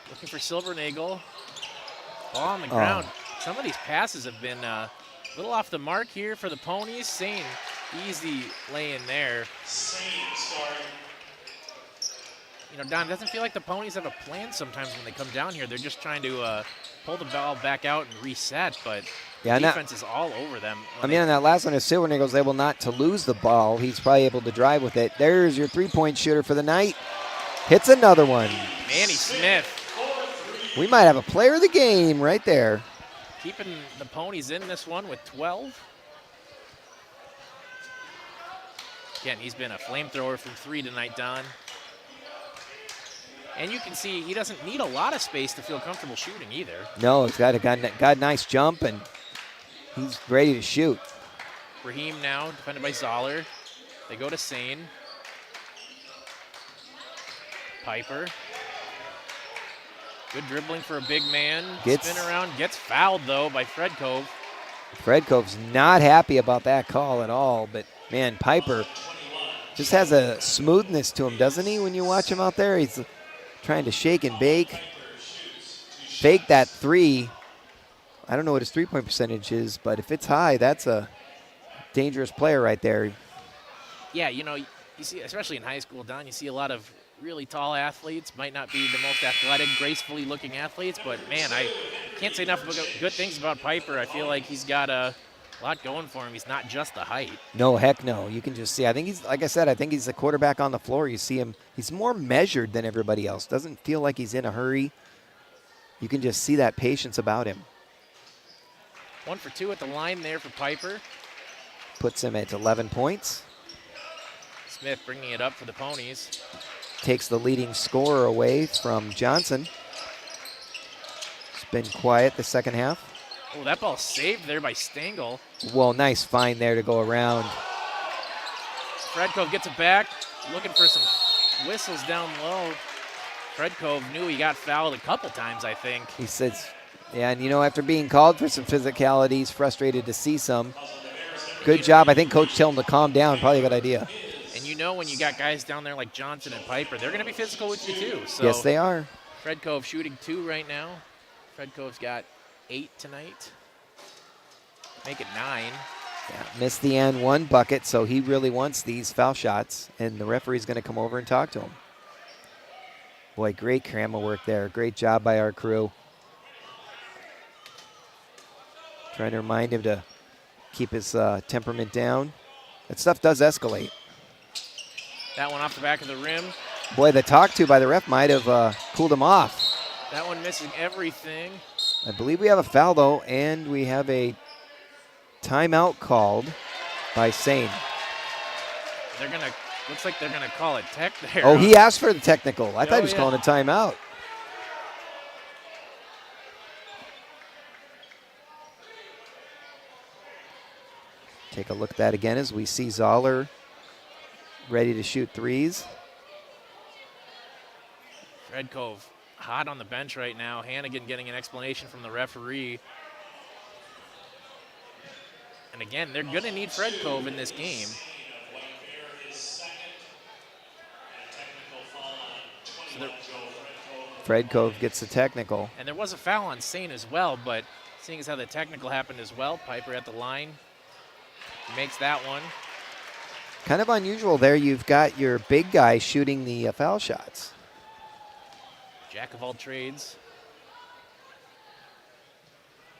Looking for Silbernagel. Ball on the ground. Some of these passes have been a little off the mark here for the Ponies. Sane, easy lay in there. You know, Don, it doesn't feel like the Ponies have a plan sometimes when they come down here. They're just trying to pull the ball back out and reset, but the defense is all over them. I mean, on that last one, if Silbernagel's able not to lose the ball, he's probably able to drive with it. There's your three-point shooter for the night. Hits another one. Manny Smith. We might have a player of the game right there. Keeping the Ponies in this one with 12. Again, he's been a flamethrower from 3 tonight, Don. And you can see he doesn't need a lot of space to feel comfortable shooting either. No, he's got a nice jump, and he's ready to shoot. Raheem now, defended by Zoller. They go to Sane. Piper. Good dribbling for a big man. Spin around, gets fouled, though, by Fred Cove. Fred Cove's not happy about that call at all, but, man, Piper just has a smoothness to him, doesn't he, when you watch him out there? He's trying to shake and bake. Fake that three. I don't know what his three-point percentage is, but if it's high, that's a dangerous player right there. Yeah, you see, especially in high school, Don, you see a lot of really tall athletes, might not be the most athletic, gracefully looking athletes, but man, I can't say enough good things about Piper. I feel like he's got a lot going for him. He's not just the height. No, heck no. You can just see. I think he's, like I said, I think he's the quarterback on the floor. You see him, he's more measured than everybody else. Doesn't feel like he's in a hurry. You can just see that patience about him. 1 for 2 at the line there for Piper. Puts him at 11 points. Smith bringing it up for the Ponies. Takes the leading scorer away from Johnson. It's been quiet the second half. Oh, that ball saved there by Stengel. Well, nice find there to go around. Fredkov gets it back, looking for some whistles down low. Fredkov knew he got fouled a couple times, I think. He says, yeah, and after being called for some physicality, he's frustrated to see some. Good job. I think Coach told him to calm down. Probably a good idea. And when you got guys down there like Johnson and Piper, they're going to be physical with you too. So yes, they are. Fredkov shooting 2 right now. Fredkov's got 8 tonight. Make it 9. Yeah, missed the end 1 bucket, so he really wants these foul shots, and the referee's going to come over and talk to him. Boy, great camera work there. Great job by our crew. Trying to remind him to keep his temperament down. That stuff does escalate. That one off the back of the rim. Boy, the talk to by the ref might have cooled him off. That one missing everything. I believe we have a foul, though, and we have a timeout called by Sane. Looks like they're gonna call it tech there. Oh, he asked for the technical. I thought he was calling a timeout. Take a look at that again as we see Zoller ready to shoot threes. Fredkov hot on the bench right now. Hannigan getting an explanation from the referee. And again, they're going to need Fredkov in this game. So Fredkov gets the technical. And there was a foul on Sane as well, but seeing as how the technical happened as well, Piper at the line makes that one. Kind of unusual there. You've got your big guy shooting the foul shots. Jack of all trades.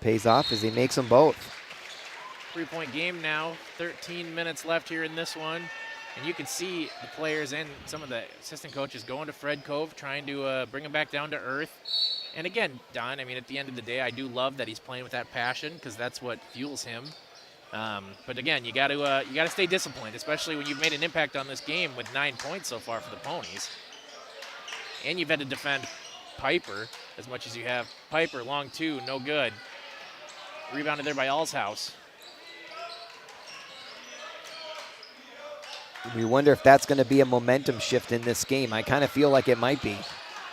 Pays off as he makes them both. 3-point game now. 13 minutes left here in this one. And you can see the players and some of the assistant coaches going to Fredkov, trying to bring him back down to earth. And again, Don, I mean, at the end of the day, I do love that he's playing with that passion because that's what fuels him. But again, you got to stay disciplined, especially when you've made an impact on this game with 9 points so far for the Ponies. And you've had to defend Piper as much as you have. Piper, long 2, no good. Rebounded there by Allshouse. We wonder if that's going to be a momentum shift in this game. I kind of feel like it might be.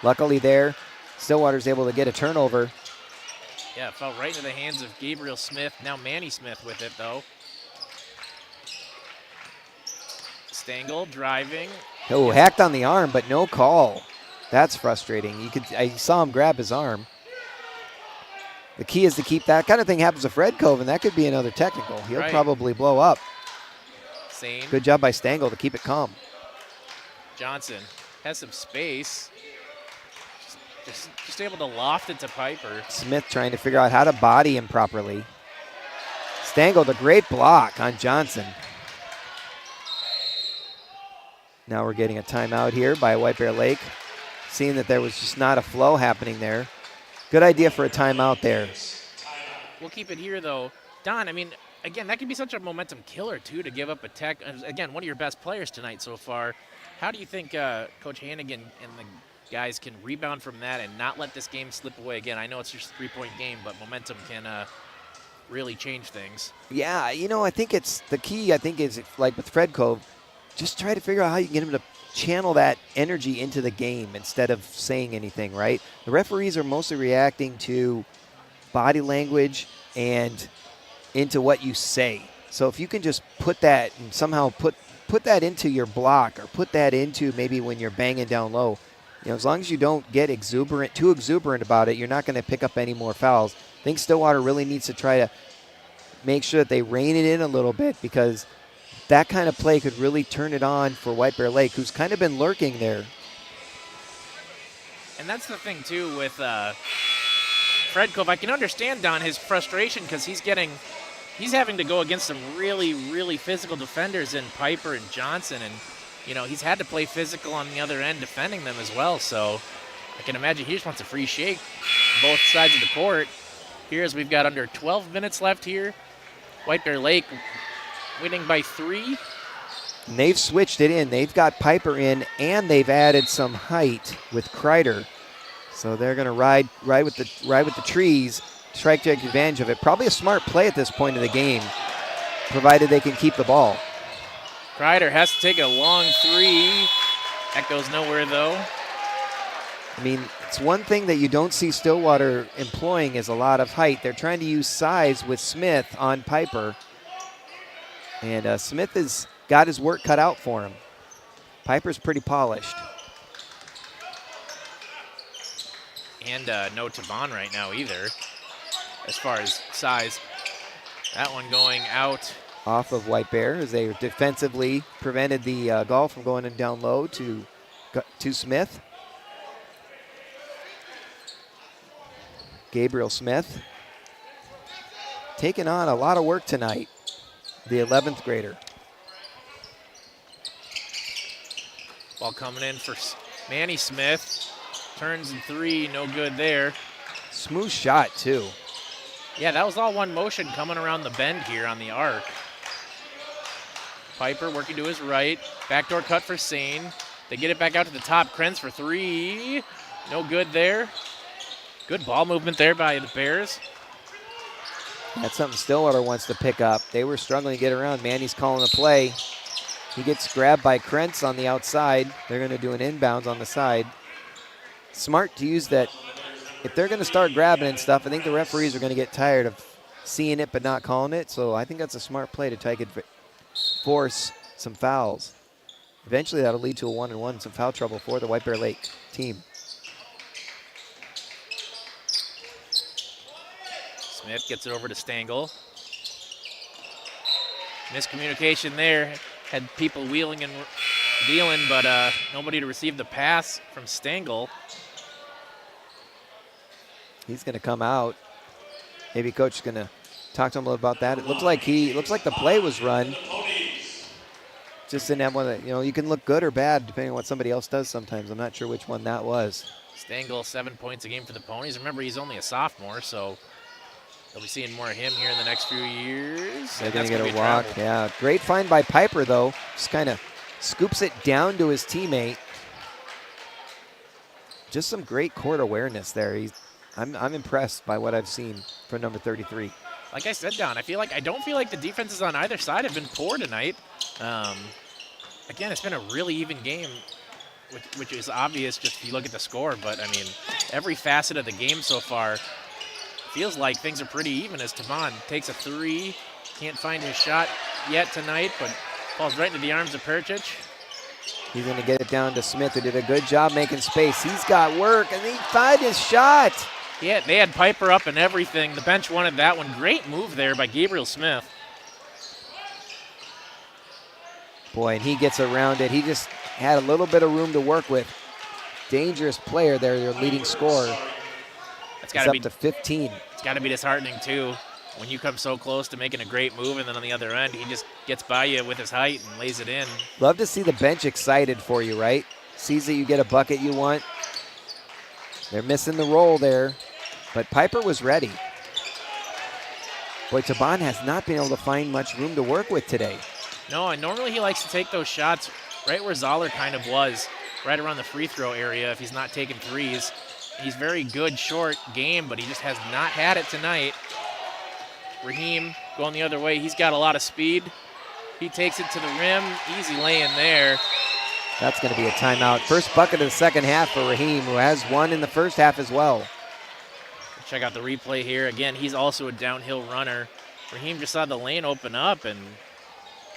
Luckily there, Stillwater's able to get a turnover. Yeah, it fell right into the hands of Gabriel Smith. Now Manny Smith with it, though. Stengel driving. Oh, hacked on the arm, but no call. That's frustrating. I saw him grab his arm. The key is to keep that kind of thing happens to Fredkov, and that could be another technical. He'll probably blow up. Sane. Good job by Stengel to keep it calm. Johnson has some space. Just able to loft it to Piper. Smith trying to figure out how to body him properly. Stengel, the great block on Johnson. Now we're getting a timeout here by White Bear Lake. Seeing that there was just not a flow happening there. Good idea for a timeout there. We'll keep it here, though. Don, I mean, again, that could be such a momentum killer, too, to give up a tech. Again, one of your best players tonight so far. How do you think Coach Hannigan and the guys can rebound from that and not let this game slip away again? I know it's just a 3-point game, but momentum can really change things. Yeah, I think it's the key, is like with Fredkov, just try to figure out how you can get him to channel that energy into the game instead of saying anything, right? The referees are mostly reacting to body language and into what you say. So if you can just put that and somehow put that into your block or put that into maybe when you're banging down low, as long as you don't get too exuberant about it, you're not going to pick up any more fouls. I think Stillwater really needs to try to make sure that they rein it in a little bit, because that kind of play could really turn it on for White Bear Lake, who's kind of been lurking there. And that's the thing, too, with Fred Cove. I can understand, Don, his frustration, because he's having to go against some really, really physical defenders in Piper and Johnson, and he's had to play physical on the other end defending them as well. So I can imagine he just wants a free shake both sides of the court. Here, as we've got under 12 minutes left here, White Bear Lake winning by 3. And they've switched it in. They've got Piper in, and they've added some height with Kreider. So they're going to ride with the trees, try to take advantage of it. Probably a smart play at this point of the game, provided they can keep the ball. Kreider has to take a long 3. That goes nowhere, though. I mean, it's one thing that you don't see Stillwater employing is a lot of height. They're trying to use size with Smith on Piper. And Smith has got his work cut out for him. Piper's pretty polished. And no Taban right now either, as far as size. That one going out. Off of White Bear as they defensively prevented the ball from going in down low to Smith. Gabriel Smith taking on a lot of work tonight, the 11th grader. Ball coming in for Manny Smith. Turns in 3, no good there. Smooth shot, too. Yeah, that was all one motion coming around the bend here on the arc. Piper working to his right. Backdoor cut for Sane. They get it back out to the top. Krenz for 3. No good there. Good ball movement there by the Bears. That's something Stillwater wants to pick up. They were struggling to get around. Manny's calling the play. He gets grabbed by Krentz on the outside. They're going to do an inbounds on the side. Smart to use that. If they're going to start grabbing and stuff, I think the referees are going to get tired of seeing it but not calling it. So I think that's a smart play to try to force some fouls. Eventually that'll lead to a 1-and-1, some foul trouble for the White Bear Lake team. Smith gets it over to Stengel. Miscommunication there. Had people wheeling and dealing, but nobody to receive the pass from Stengel. He's going to come out. Maybe coach is going to talk to him a little about that. It looks like the play was run. Just didn't have one that, you can look good or bad depending on what somebody else does sometimes. I'm not sure which one that was. Stengel, 7 points a game for the Ponies. Remember, he's only a sophomore, so they'll be seeing more of him here in the next few years. They're going to get a walk. Yeah, great find by Piper, though. Just kind of scoops it down to his teammate. Just some great court awareness there. I'm impressed by what I've seen from number 33. Like I said, Don, I don't feel like the defenses on either side have been poor tonight. Again, it's been a really even game, which is obvious just if you look at the score. But, I mean, every facet of the game so far feels like things are pretty even as Taban takes a 3. Can't find his shot yet tonight, but falls right into the arms of Perchich. He's going to get it down to Smith, who did a good job making space. He's got work, and he found his shot. Yeah, they had Piper up and everything. The bench wanted that one. Great move there by Gabriel Smith. Boy, and he gets around it. He just had a little bit of room to work with. Dangerous player there, their leading scorer. It's up to 15. It's got to be disheartening, too, when you come so close to making a great move, and then on the other end, he just gets by you with his height and lays it in. Love to see the bench excited for you, right? Sees that you get a bucket you want. They're missing the roll there, but Piper was ready. Boy, Taban has not been able to find much room to work with today. No, and normally he likes to take those shots right where Zoller kind of was, right around the free throw area if he's not taking threes. He's very good short game, but he just has not had it tonight. Raheem going the other way. He's got a lot of speed. He takes it to the rim. Easy lay-in there. That's going to be a timeout. First bucket of the second half for Raheem, who has one in the first half as well. Check out the replay here. Again, he's also a downhill runner. Raheem just saw the lane open up, and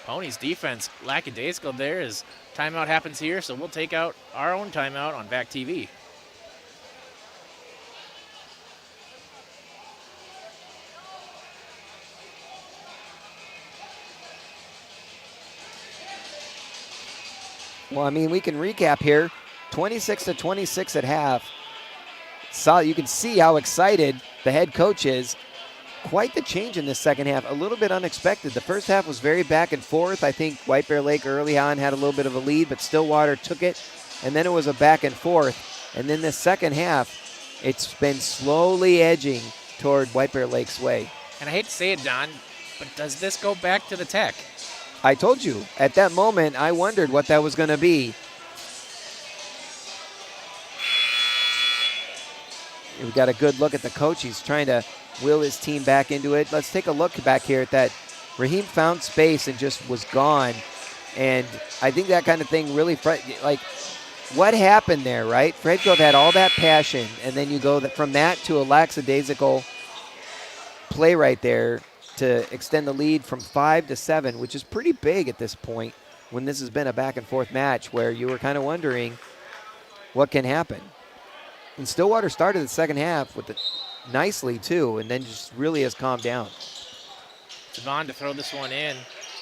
Ponies defense lackadaisical there as Timeout happens here, so we'll take out our own timeout on VAC TV. Well, I mean, we can recap here. 26-26 at half. You can see how excited the head coach is. Quite the change in this second half. A little bit unexpected. The first half was very back and forth. I think White Bear Lake early on had a little bit of a lead, but Stillwater took it, and then it was a back and forth. And then this second half, it's been slowly edging toward White Bear Lake's way. And I hate to say it, Don, but does this go back to the Tech? I told you, at that moment, I wondered what that was going to be. We got a good look at the coach. He's trying to will his team back into it. Let's take a look back here at that. Raheem found space and just was gone. And I think that kind of thing really, like, what happened there, right? Fred Cove had all that passion, and then you go from that to a lackadaisical play right there to extend the lead from 5-7, which is pretty big at this point when this has been a back and forth match where you were kind of wondering what can happen. And Stillwater started the second half with it nicely too, and then just really has calmed down. Devon to throw this one in.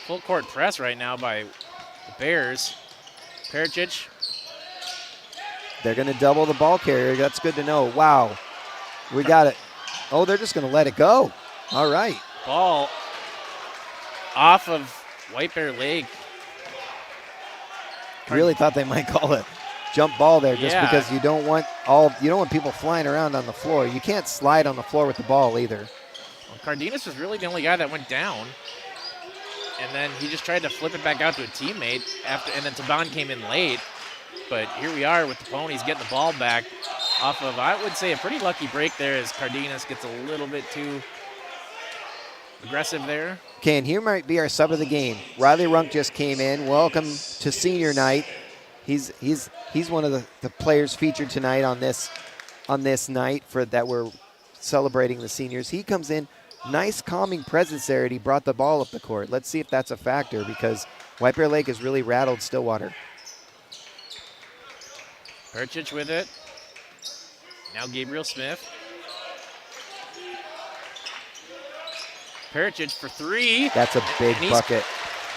Full court press right now by the Bears. Pericic. They're going to double the ball carrier. That's good to know. Wow. We got it. Oh, they're just going to let it go. All right. Ball off of White Bear Lake. Really thought they might call it jump ball there just because you don't want people flying around on the floor. You can't slide on the floor with the ball either. Well, Cardenas was really the only guy that went down. And then he just tried to flip it back out to a teammate and then Taban came in late. But here we are with the Ponies getting the ball back off of, I would say, a pretty lucky break there as Cardenas gets a little bit too aggressive there. Okay, and here might be our sub of the game. Riley Runk just came in. Welcome to senior night. He's one of the players featured tonight on this night for that we're celebrating the seniors. He comes in, nice calming presence there, and he brought the ball up the court. Let's see if that's a factor because White Bear Lake has really rattled Stillwater. Pericic with it. Now Gabriel Smith. Pericic for three. That's a big bucket.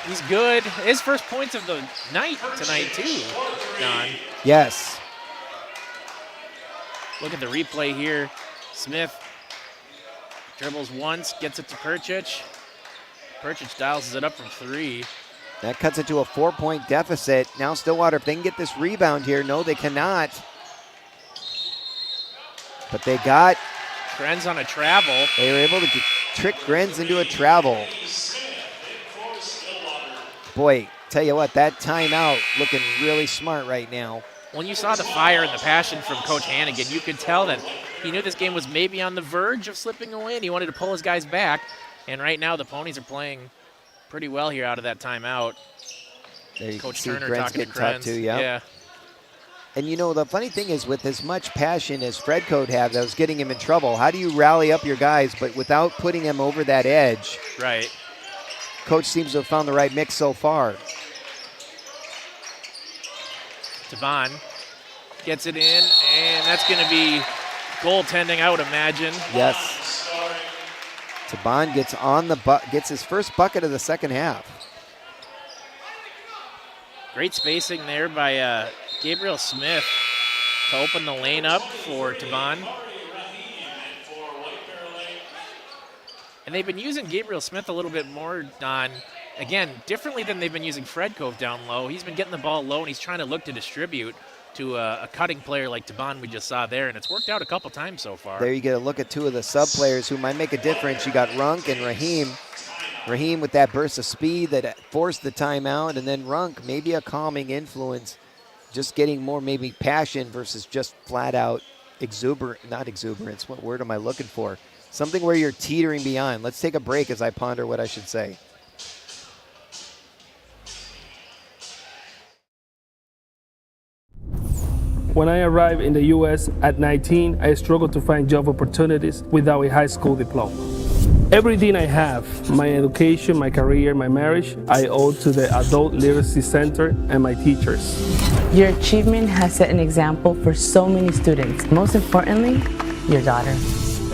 He's good. His first points of the night tonight, too, Don. Yes. Look at the replay here. Smith dribbles once, gets it to Pericic. Pericic dials it up from three. That cuts it to a 4-point deficit. Now Stillwater, if they can get this rebound here, no, they cannot. But they got... Grenz on a travel. They were able to trick Grenz into a travel. Boy, tell you what, that timeout looking really smart right now. When you saw the fire and the passion from Coach Hannigan, you could tell that he knew this game was maybe on the verge of slipping away, and he wanted to pull his guys back. And right now the Ponies are playing pretty well here out of that timeout. There you Coach can see Turner Grenz talking to getting talked to, yeah. And you know, the funny thing is with as much passion as Fred Code had that was getting him in trouble, how do you rally up your guys but without putting them over that edge? Right. Coach seems to have found the right mix so far. Taban gets it in, and that's going to be goaltending, I would imagine. Yes. Taban gets gets his first bucket of the second half. Great spacing there by Gabriel Smith to open the lane up for Taban. And they've been using Gabriel Smith a little bit more, Don, again, differently than they've been using Fred Cove down low. He's been getting the ball low, and he's trying to look to distribute to a cutting player like Taban we just saw there, and it's worked out a couple times so far. There you get a look at two of the sub players who might make a difference. You got Runk and Raheem. Raheem with that burst of speed that forced the timeout, and then Runk, maybe a calming influence, just getting more maybe passion versus just flat out not exuberance. What word am I looking for? Something where you're teetering beyond. Let's take a break as I ponder what I should say. When I arrived in the U.S. at 19, I struggled to find job opportunities without a high school diploma. Everything I have, my education, my career, my marriage, I owe to the Adult Literacy Center and my teachers. Your achievement has set an example for so many students. Most importantly, your daughter.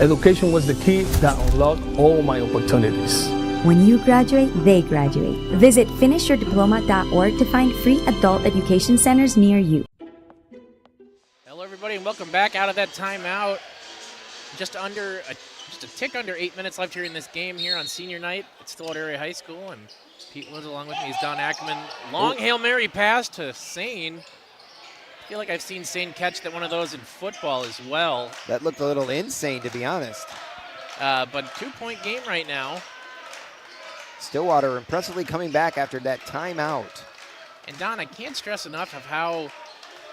Education was the key that unlocked all my opportunities. When you graduate, they graduate. Visit finishyourdiploma.org to find free adult education centers near you. Hello, everybody, and welcome back out of that timeout. Just a tick under 8 minutes left here in this game here on senior night at Stillwater Area High School, and Pete Woods along with me is Don Ackerman. Long Hail Mary pass to Sane. I feel like I've seen Sane catch that one of those in football as well. That looked a little insane, to be honest. But 2-point game right now. Stillwater impressively coming back after that timeout. And Don, I can't stress enough of how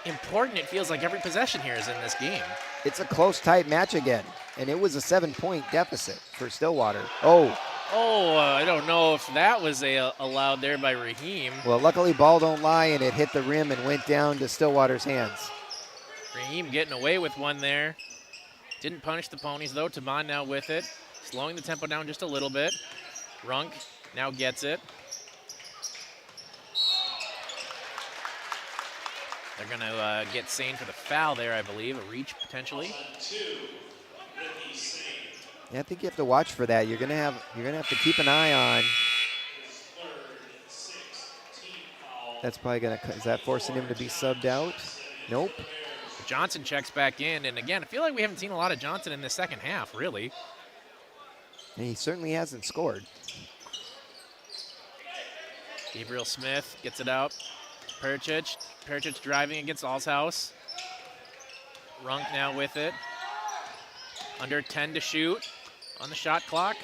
important it feels like every possession here is in this game. It's a close, tight match again, and it was a 7-point deficit for Stillwater. I don't know if that was allowed there by Raheem. Well, luckily ball don't lie, and it hit the rim and went down to Stillwater's hands. Raheem getting away with one there. Didn't punish the Ponies, though. Taban now with it, slowing the tempo down just a little bit. Runk now gets it. They're going to get Sane for the foul there, I believe, a reach potentially. Yeah, I think you have to watch for that. You're gonna have to keep an eye on. That's probably gonna. Is that forcing him to be subbed out? Nope. Johnson checks back in, and again, I feel like we haven't seen a lot of Johnson in the second half, really. And he certainly hasn't scored. Gabriel Smith gets it out. Perchich driving against Allshouse. Runk now with it. Under 10 to shoot on the shot clock.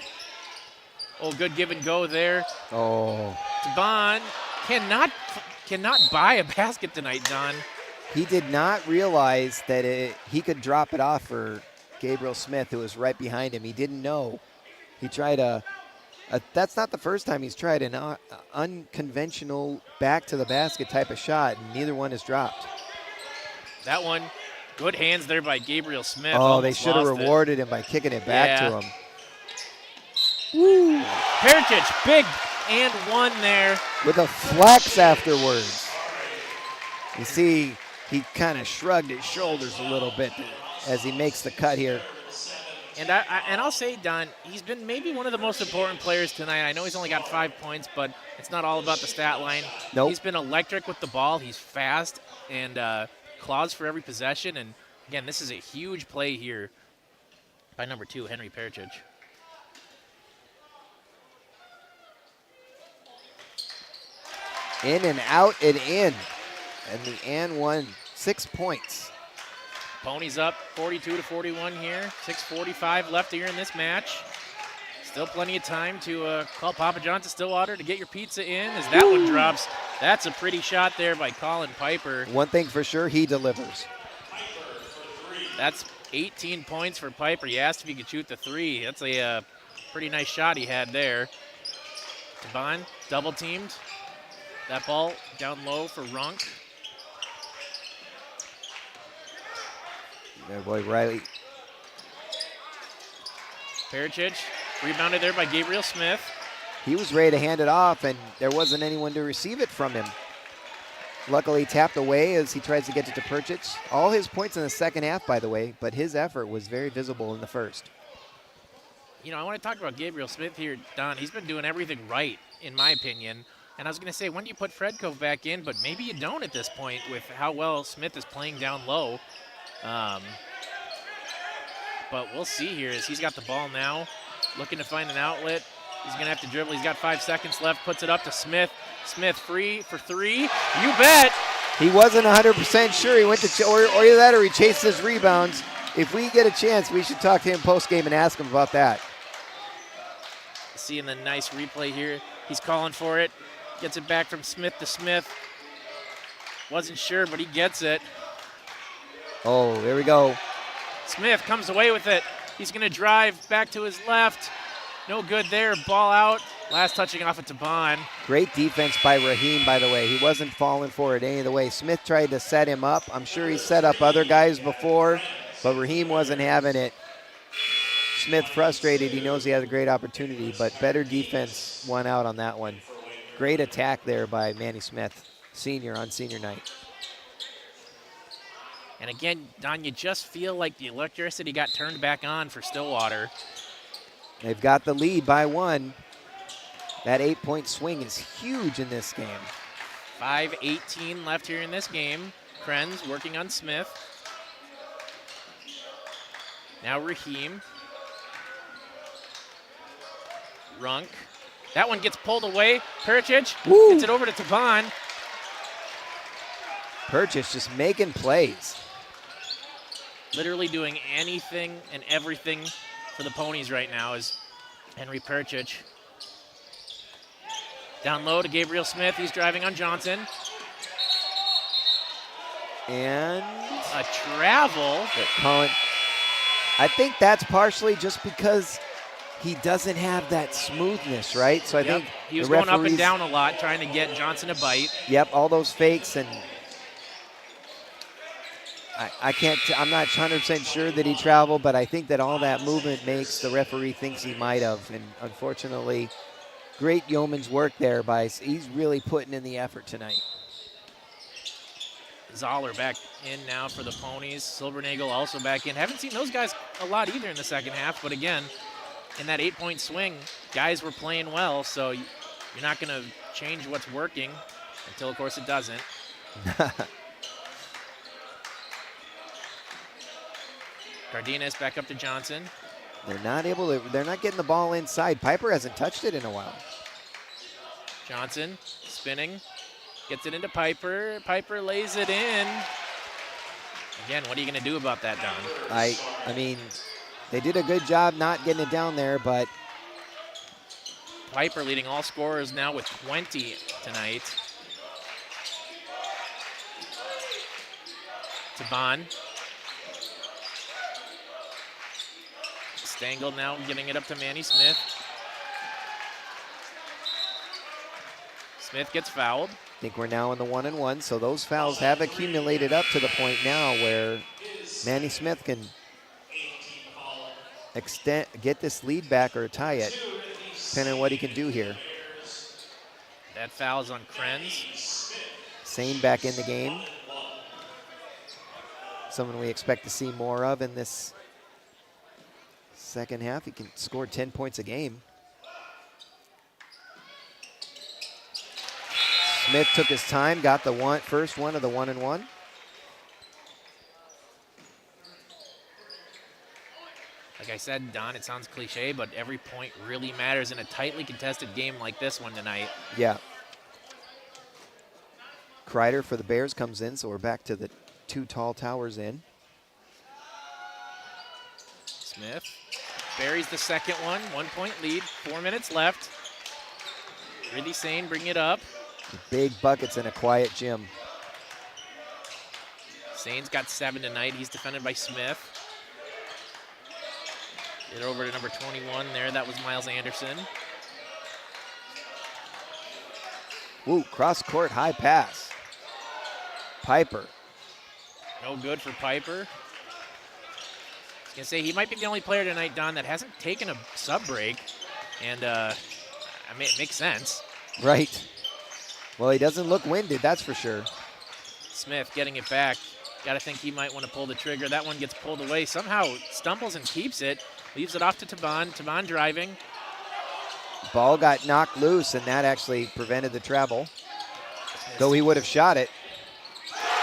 Oh, good give and go there. Oh. Taban cannot buy a basket tonight, Don. He did not realize that he could drop it off for Gabriel Smith, who was right behind him. He didn't know. He tried that's not the first time he's tried an unconventional back to the basket type of shot, and neither one has dropped. That one, good hands there by Gabriel Smith. Oh, they should have rewarded him by kicking it back to him. Woo. Perchich, big and one there. With a flex afterwards. You see, he kind of shrugged his shoulders a little bit as he makes the cut here. And I'll say, Don, he's been maybe one of the most important players tonight. I know he's only got 5 points, but it's not all about the stat line. Nope. He's been electric with the ball. He's fast and claws for every possession. And, again, this is a huge play here by number 2, Henry Perchich. In and out and in. And the and won 6 points. Ponies up 42-41 here. 6:45 left here in this match. Still plenty of time to call Papa John's to Stillwater to get your pizza in as that one drops. That's a pretty shot there by Colin Piper. One thing for sure, he delivers. That's 18 points for Piper. You asked if he could shoot the 3. That's a pretty nice shot he had there. Taban double teamed. That ball down low for Runk. There, boy, Riley. Perchich rebounded there by Gabriel Smith. He was ready to hand it off, and there wasn't anyone to receive it from him. Luckily tapped away as he tries to get it to Perchich. All his points in the second half, by the way, but his effort was very visible in the first. You know, I want to talk about Gabriel Smith here, Don. He's been doing everything right, in my opinion. And I was going to say, when do you put Fredkov back in? But maybe you don't at this point with how well Smith is playing down low. But we'll see here as he's got the ball now, looking to find an outlet. He's going to have to dribble. He's got 5 seconds left, puts it up to Smith. Smith free for 3. You bet. He wasn't 100% sure. He went to, or either that or he chased his rebounds. If we get a chance, we should talk to him post-game and ask him about that. Seeing the nice replay here. He's calling for it. Gets it back from Smith to Smith. Wasn't sure, but he gets it. Oh, there we go. Smith comes away with it. He's going to drive back to his left. No good there. Ball out. Last touching off of Taban. Great defense by Raheem, by the way. He wasn't falling for it any of the way. Smith tried to set him up. I'm sure he set up other guys before, but Raheem wasn't having it. Smith frustrated. He knows he has a great opportunity, but better defense won out on that one. Great attack there by Manny Smith, senior on senior night. And again, Don, you just feel like the electricity got turned back on for Stillwater. They've got the lead by 1. That 8-point swing is huge in this game. 5:18 left here in this game. Krenz working on Smith. Now Raheem. Runk. That one gets pulled away. Perchich gets it over to Taban. Perchich just making plays. Literally doing anything and everything for the Ponies right now is Henry Perchich. Down low to Gabriel Smith. He's driving on Johnson. And a travel. Colin, I think that's partially just because he doesn't have that smoothness, right? So I think he was going up and down a lot trying to get Johnson a bite. Yep, all those fakes, and I'm not 100% sure that he traveled, but I think that all that movement makes the referee thinks he might have. And unfortunately, great yeoman's work there he's really putting in the effort tonight. Zoller back in now for the Ponies. Silbernagel also back in. Haven't seen those guys a lot either in the second half, but again, in that 8-point swing, guys were playing well, so you're not going to change what's working until, of course, it doesn't. Cardenas back up to Johnson. They're not getting the ball inside. Piper hasn't touched it in a while. Johnson spinning, gets it into Piper. Piper lays it in. Again, what are you going to do about that, Don? I mean, they did a good job not getting it down there, but Piper leading all scorers now with 20 tonight. Taban. Stengel now getting it up to Manny Smith. Smith gets fouled. I think we're now in the 1-and-1, so those fouls have accumulated up to the point now where Manny Smith can get this lead back or tie it, depending on what he can do here. That foul's on Krenz. Sane back in the game. Someone we expect to see more of in this second half. He can score 10 points a game. Smith took his time, got the first one of the 1-and-1. Like I said, Don, it sounds cliche, but every point really matters in a tightly contested game like this one tonight. Yeah. Kreider for the Bears comes in, so we're back to the 2 tall towers in. Smith buries the second one, 1-point lead, 4 minutes left. Really Sane bring it up. Big buckets in a quiet gym. Sane's got 7 tonight. He's defended by Smith. Get over to number 21 there. That was Miles Anderson. Ooh, cross-court high pass. Piper. No good for Piper. I was going to say, he might be the only player tonight, Don, that hasn't taken a sub break. And I mean, it makes sense. Right. Well, he doesn't look winded, that's for sure. Smith getting it back. Got to think he might want to pull the trigger. That one gets pulled away. Somehow stumbles and keeps it. Leaves it off to Taban. Taban driving. Ball got knocked loose, and that actually prevented the travel. Though he would have shot it.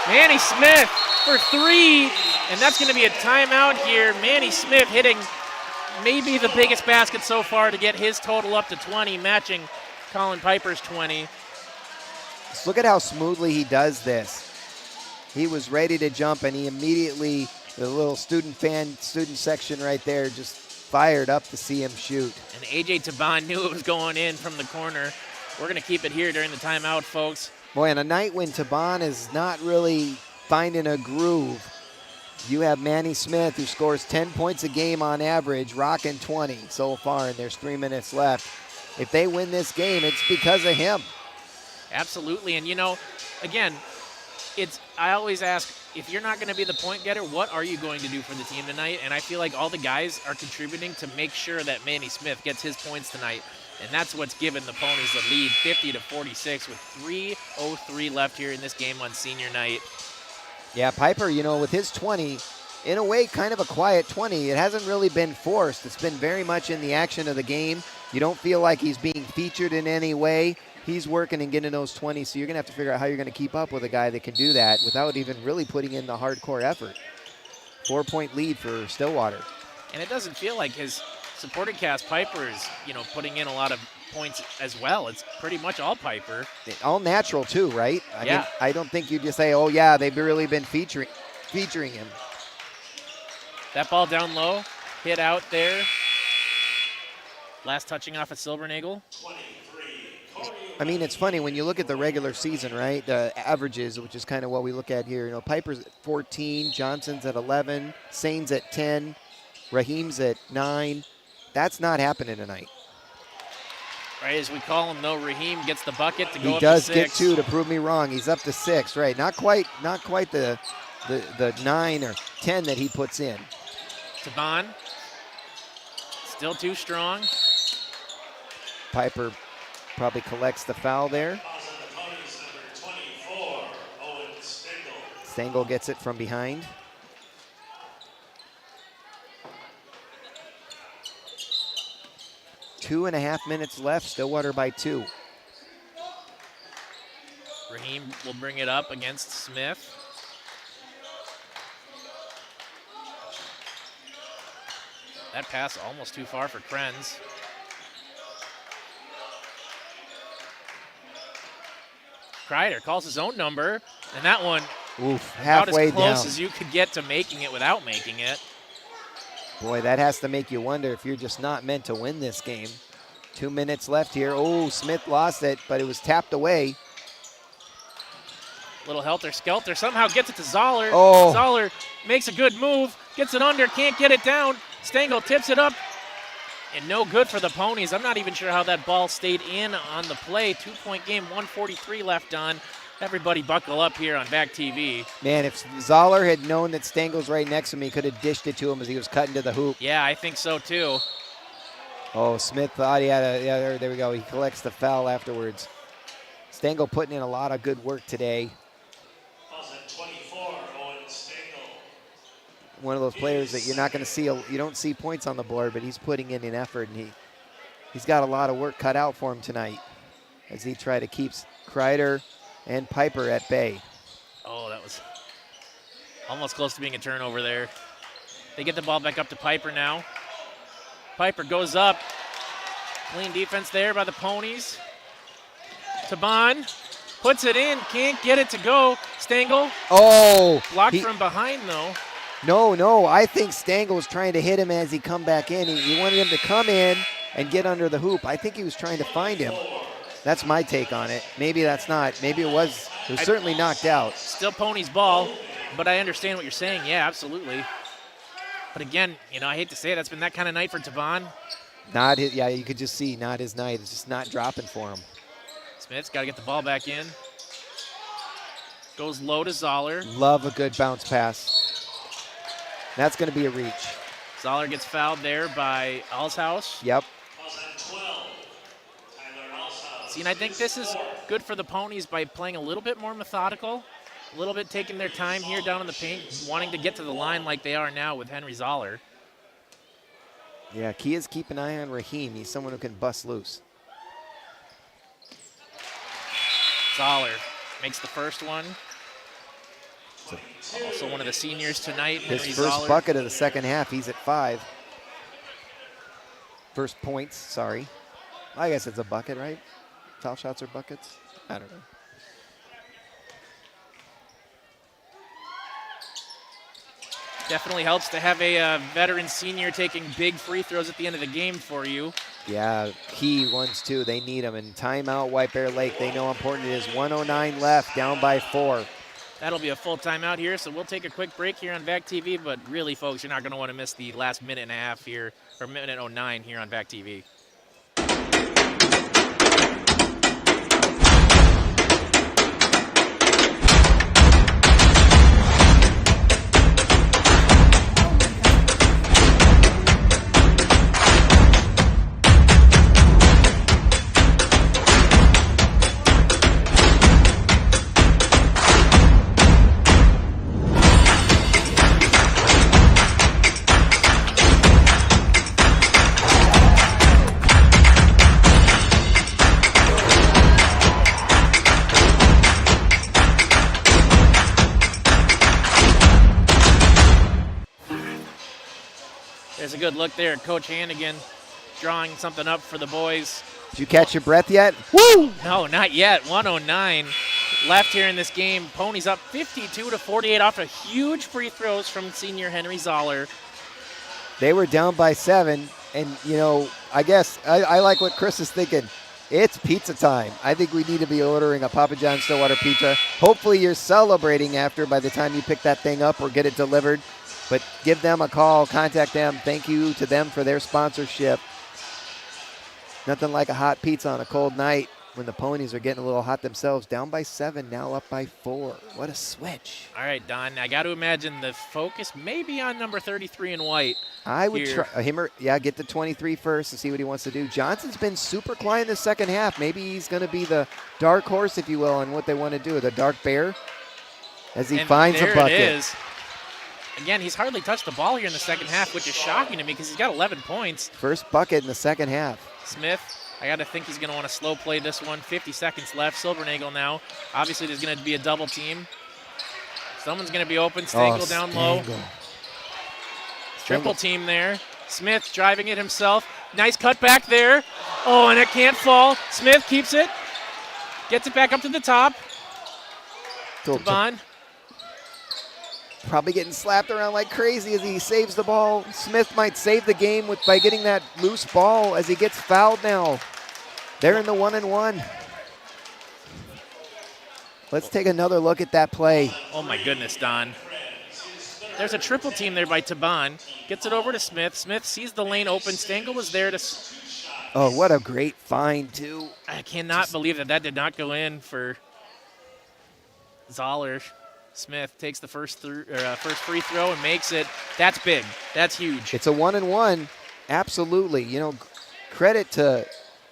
Manny Smith for 3, and that's going to be a timeout here. Manny Smith hitting maybe the biggest basket so far to get his total up to 20, matching Colin Piper's 20. Just look at how smoothly he does this. He was ready to jump, and he immediately, the little student section right there, just fired up to see him shoot. And A.J. Taban knew it was going in from the corner. We're going to keep it here during the timeout, folks. Boy, on a night when Taban is not really finding a groove, you have Manny Smith, who scores 10 points a game on average, rocking 20 so far, and there's 3 minutes left. If they win this game, it's because of him. Absolutely, and you know, again, I always ask, if you're not going to be the point getter, what are you going to do for the team tonight? And I feel like all the guys are contributing to make sure that Manny Smith gets his points tonight. And that's what's given the Ponies the lead, 50-46, with 3:03 left here in this game on senior night. Yeah, Piper, you know, with his 20, in a way, kind of a quiet 20. It hasn't really been forced. It's been very much in the action of the game. You don't feel like he's being featured in any way. He's working and getting those 20, so you're going to have to figure out how you're going to keep up with a guy that can do that without even really putting in the hardcore effort. 4-point lead for Stillwater. And it doesn't feel like his supporting cast, Piper, is, you know, putting in a lot of points as well. It's pretty much all Piper. All natural, too, right? I Yeah. mean, I don't think you just say, oh, yeah, they've really been featuring him. That ball down low, hit out there. Last touching off at Silbernagel. I mean, it's funny when you look at the regular season, right? The averages, which is kind of what we look at here. You know, Piper's at 14, Johnson's at 11, Sain's at 10, Raheem's at 9. That's not happening tonight. Right, as we call him, though, Raheem gets the bucket to go He up does to get 6. 2 to prove me wrong. He's up to 6, right? Not quite the 9 or 10 that he puts in. Taban, still too strong. Piper probably collects the foul there. Stengel gets it from behind. Two and a half minutes left, Stillwater by 2. Raheem will bring it up against Smith. That pass almost too far for Krenz. Kreider calls his own number, and that one about halfway as close down. as you could get to making it without making it. Boy, that has to make you wonder if you're just not meant to win this game. 2 minutes left here. Oh, Smith lost it, but it was tapped away. Little helter-skelter, somehow gets it to Zoller. Oh. Zoller makes a good move, gets it under, can't get it down. Stengel tips it up, and no good for the Ponies. I'm not even sure how that ball stayed in on the play. 2-point game, 1:43 left on. Everybody buckle up here on Back TV. Man, if Zoller had known that Stengel's right next to him, he could have dished it to him as he was cutting to the hoop. Yeah, I think so too. Oh, Smith thought he had a, yeah, there we go. He collects the foul afterwards. Stengel putting in a lot of good work today. One of those players that you're not going to see, you don't see points on the board, but he's putting in an effort, and he's got a lot of work cut out for him tonight as he try to keep Kreider and Piper at bay. Oh, that was almost close to being a turnover there. They get the ball back up to Piper now. Piper goes up. Clean defense there by the Ponies. Taban puts it in, can't get it to go. Stengel. Oh. Blocked from behind, though. No, I think Stengel was trying to hit him as he come back in. He wanted him to come in and get under the hoop. I think he was trying to find him. That's my take on it. Maybe that's not. Maybe it was certainly knocked out. Still Ponies ball, but I understand what you're saying. Yeah, absolutely. But again, you know, I hate to say it, that's been that kind of night for Taban. Not his, yeah, you could just see not his night. It's just not dropping for him. Smith's got to get the ball back in. Goes low to Zoller. Love a good bounce pass. That's going to be a reach. Zoller gets fouled there by Alshaus. Yep. See, and I think this is good for the Ponies by playing a little bit more methodical, a little bit taking their time here down in the paint, wanting to get to the line like they are now with Henry Zoller. Yeah, key is keep an eye on Raheem. He's someone who can bust loose. Zoller makes the first one. Also one of the seniors tonight, Henry His first Zoller. bucket of the second half, he's at 5. First points, sorry. I guess it's a bucket, right? Foul shots are buckets? I don't know. Definitely helps to have a veteran senior taking big free throws at the end of the game for you. Yeah, key ones too. They need them. And timeout, White Bear Lake. They know how important it is. 1:09 left, down by 4. That'll be a full timeout here, so we'll take a quick break here on VAC TV, but really, folks, you're not going to want to miss the last minute and a half here, or minute 09 here on VAC TV. good look there at Coach Hannigan, drawing something up for the boys. Did you catch your breath yet? Woo! No, not yet. 1:09 left here in this game. Ponies up 52-48 off of huge free throws from senior Henry Zoller. They were down by 7, and, you know, I guess I like what Chris is thinking. It's pizza time. I think we need to be ordering a Papa John's Stillwater pizza. Hopefully you're celebrating after by the time you pick that thing up or get it delivered. But give them a call, contact them. Thank you to them for their sponsorship. Nothing like a hot pizza on a cold night when the Ponies are getting a little hot themselves. Down by 7, now up by 4. What a switch. All right, Don, I got to imagine the focus may be on number 33 in white. I would try him, get the 23 first and see what he wants to do. Johnson's been super quiet in the second half. Maybe he's going to be the dark horse, if you will, on what they want to do, the dark bear, as he finds a bucket. It is. Again, he's hardly touched the ball here in the second half, which is shocking to me because he's got 11 points. First bucket in the second half. Smith, I got to think he's going to want to slow play this one. 50 seconds left. Silbernagel now. Obviously, there's going to be a double team. Someone's going to be open. Stengel down low. Triple team there. Smith driving it himself. Nice cut back there. Oh, and it can't fall. Smith keeps it. Gets it back up to the top. Devon. Probably getting slapped around like crazy as he saves the ball. Smith might save the game by getting that loose ball as he gets fouled now. They're in the 1-and-1. Let's take another look at that play. Oh my goodness, Don. There's a triple team there by Taban. Gets it over to Smith. Smith sees the lane open. Stengel was there to... Oh, what a great find, too. I cannot believe that did not go in for Zoller. Smith takes the first free throw and makes it. That's big. That's huge. It's a 1-and-1. Absolutely. You know, credit to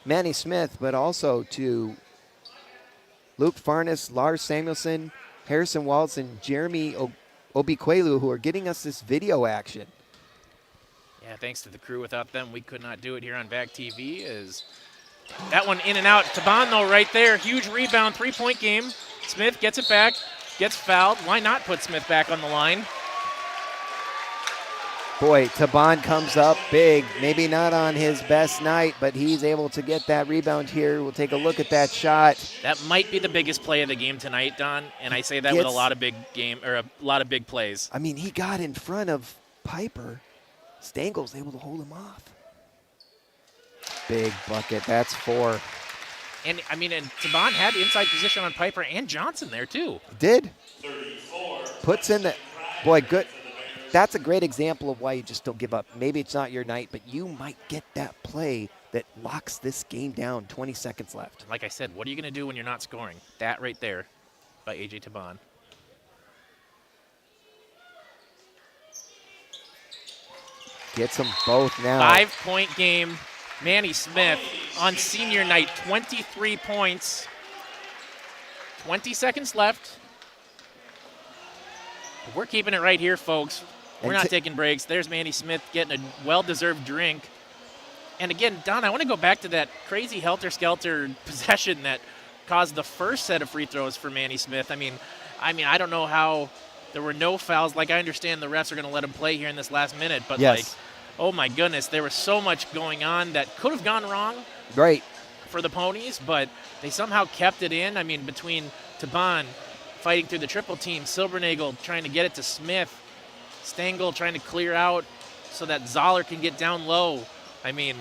Manny Smith, but also to Luke Farnes, Lars Samuelson, Harrison Waltz, and Jeremy Obikwelu, who are getting us this video action. Yeah, thanks to the crew. Without them, we could not do it here on VAC TV. That one in and out. Taban, though, right there. Huge rebound, three-point game. Smith gets it back. Gets fouled. Why not put Smith back on the line? Boy, Taban comes up big. Maybe not on his best night, but he's able to get that rebound here. We'll take a look at that shot. That might be the biggest play of the game tonight, Don, and I say that with a lot of big plays. I mean, he got in front of Piper. Stengel's able to hold him off. Big bucket. That's 4. And Taban had the inside position on Piper and Johnson there too. Did. Puts in the, boy, good. That's a great example of why you just don't give up. Maybe it's not your night, but you might get that play that locks this game down. 20 seconds left. Like I said, what are you going to do when you're not scoring? That right there by A.J. Taban. Gets them both now. 5-point game. Manny Smith on senior night, 23 points. 20 seconds left. We're keeping it right here, folks. We're not taking breaks. There's Manny Smith getting a well-deserved drink. And again, Don, I want to go back to that crazy helter-skelter possession that caused the first set of free throws for Manny Smith. I mean, I don't know how there were no fouls. Like, I understand the refs are going to let him play here in this last minute, but yes. Oh my goodness, there was so much going on that could have gone wrong for the Ponies, but they somehow kept it in. I mean, between Taban fighting through the triple team, Silbernagel trying to get it to Smith, Stengel trying to clear out so that Zoller can get down low. I mean,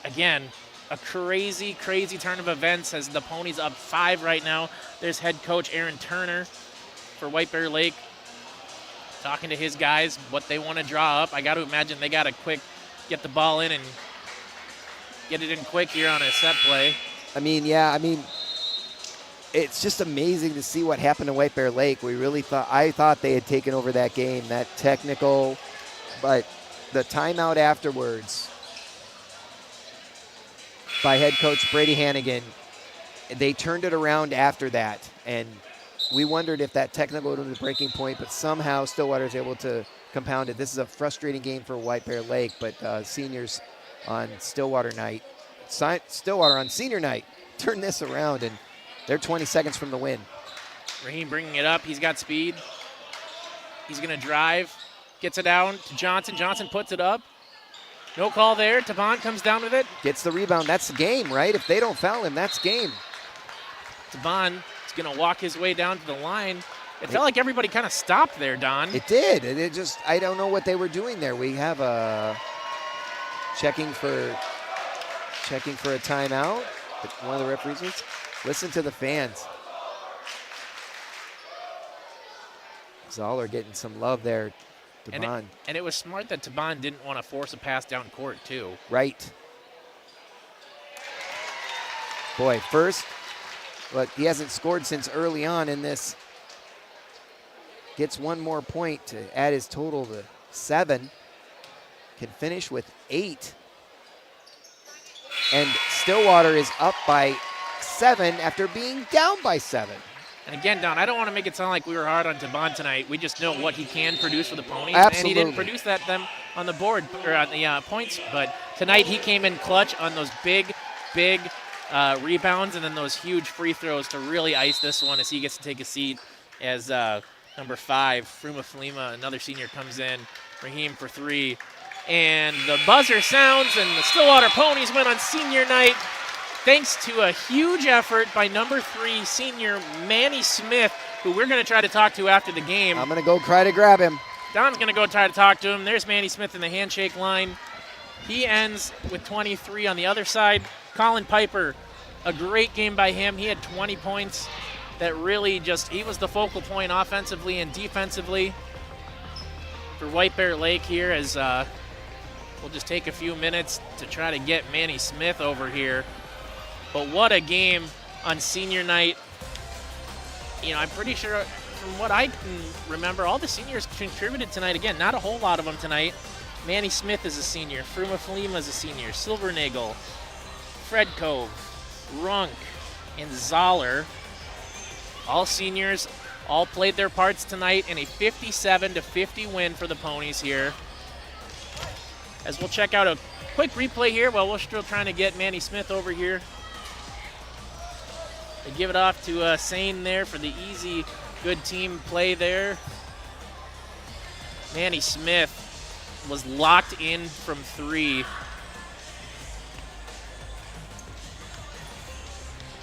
again, a crazy, crazy turn of events as the Ponies up 5 right now. There's head coach Aaron Turner for White Bear Lake, talking to his guys, what they want to draw up. I got to imagine they got to get the ball in and get it in quick here on a set play. It's just amazing to see what happened to White Bear Lake. I thought they had taken over that game, that technical, but the timeout afterwards by head coach Brady Hannigan, they turned it around after that, and we wondered if that technical was the breaking point, but somehow Stillwater is able to compound it. This is a frustrating game for White Bear Lake, but seniors on Stillwater on senior night turn this around, and they're 20 seconds from the win. Raheem bringing it up. He's got speed. He's going to drive. Gets it down to Johnson. Johnson puts it up. No call there. Taban comes down with it. Gets the rebound. That's the game, right? If they don't foul him, that's game. Taban is going to walk his way down to the line. It felt like everybody kind of stopped there, Don. It did. It just, I don't know what they were doing there. We have checking for a timeout. One of the referees was. Listen to the fans. Zoller getting some love there. Taban. And it was smart that Taban didn't want to force a pass down court, too. Right. Boy, first, look, he hasn't scored since early on in this. Gets one more point to add his total to 7. Can finish with 8. And Stillwater is up by 7 after being down by 7. And again, Don, I don't want to make it sound like we were hard on Taban tonight. We just know what he can produce for the Ponies. Absolutely. And he didn't produce them on the board, or on the points. But tonight he came in clutch on those big rebounds and then those huge free throws to really ice this one as he gets to take a seat as number 5, Fruma Falima, another senior, comes in. Raheem for 3. And the buzzer sounds, and the Stillwater Ponies win on senior night thanks to a huge effort by number 3 senior Manny Smith, who we're going to try to talk to after the game. I'm going to go try to grab him. Don's going to go try to talk to him. There's Manny Smith in the handshake line. He ends with 23 on the other side. Colin Piper, a great game by him. He had 20 points that really just, he was the focal point offensively and defensively for White Bear Lake here, as we'll just take a few minutes to try to get Manny Smith over here. But what a game on senior night. You know, I'm pretty sure from what I can remember, all the seniors contributed tonight. Again, not a whole lot of them tonight. Manny Smith is a senior. Fruma Falima is a senior. Silvernagel, Fred Cove, Runk, and Zoller. All seniors, all played their parts tonight in a 57-50 win for the Ponies here. As we'll check out a quick replay here while we're still trying to get Manny Smith over here. They give it off to Sane there for the easy, good team play there. Manny Smith was locked in from 3.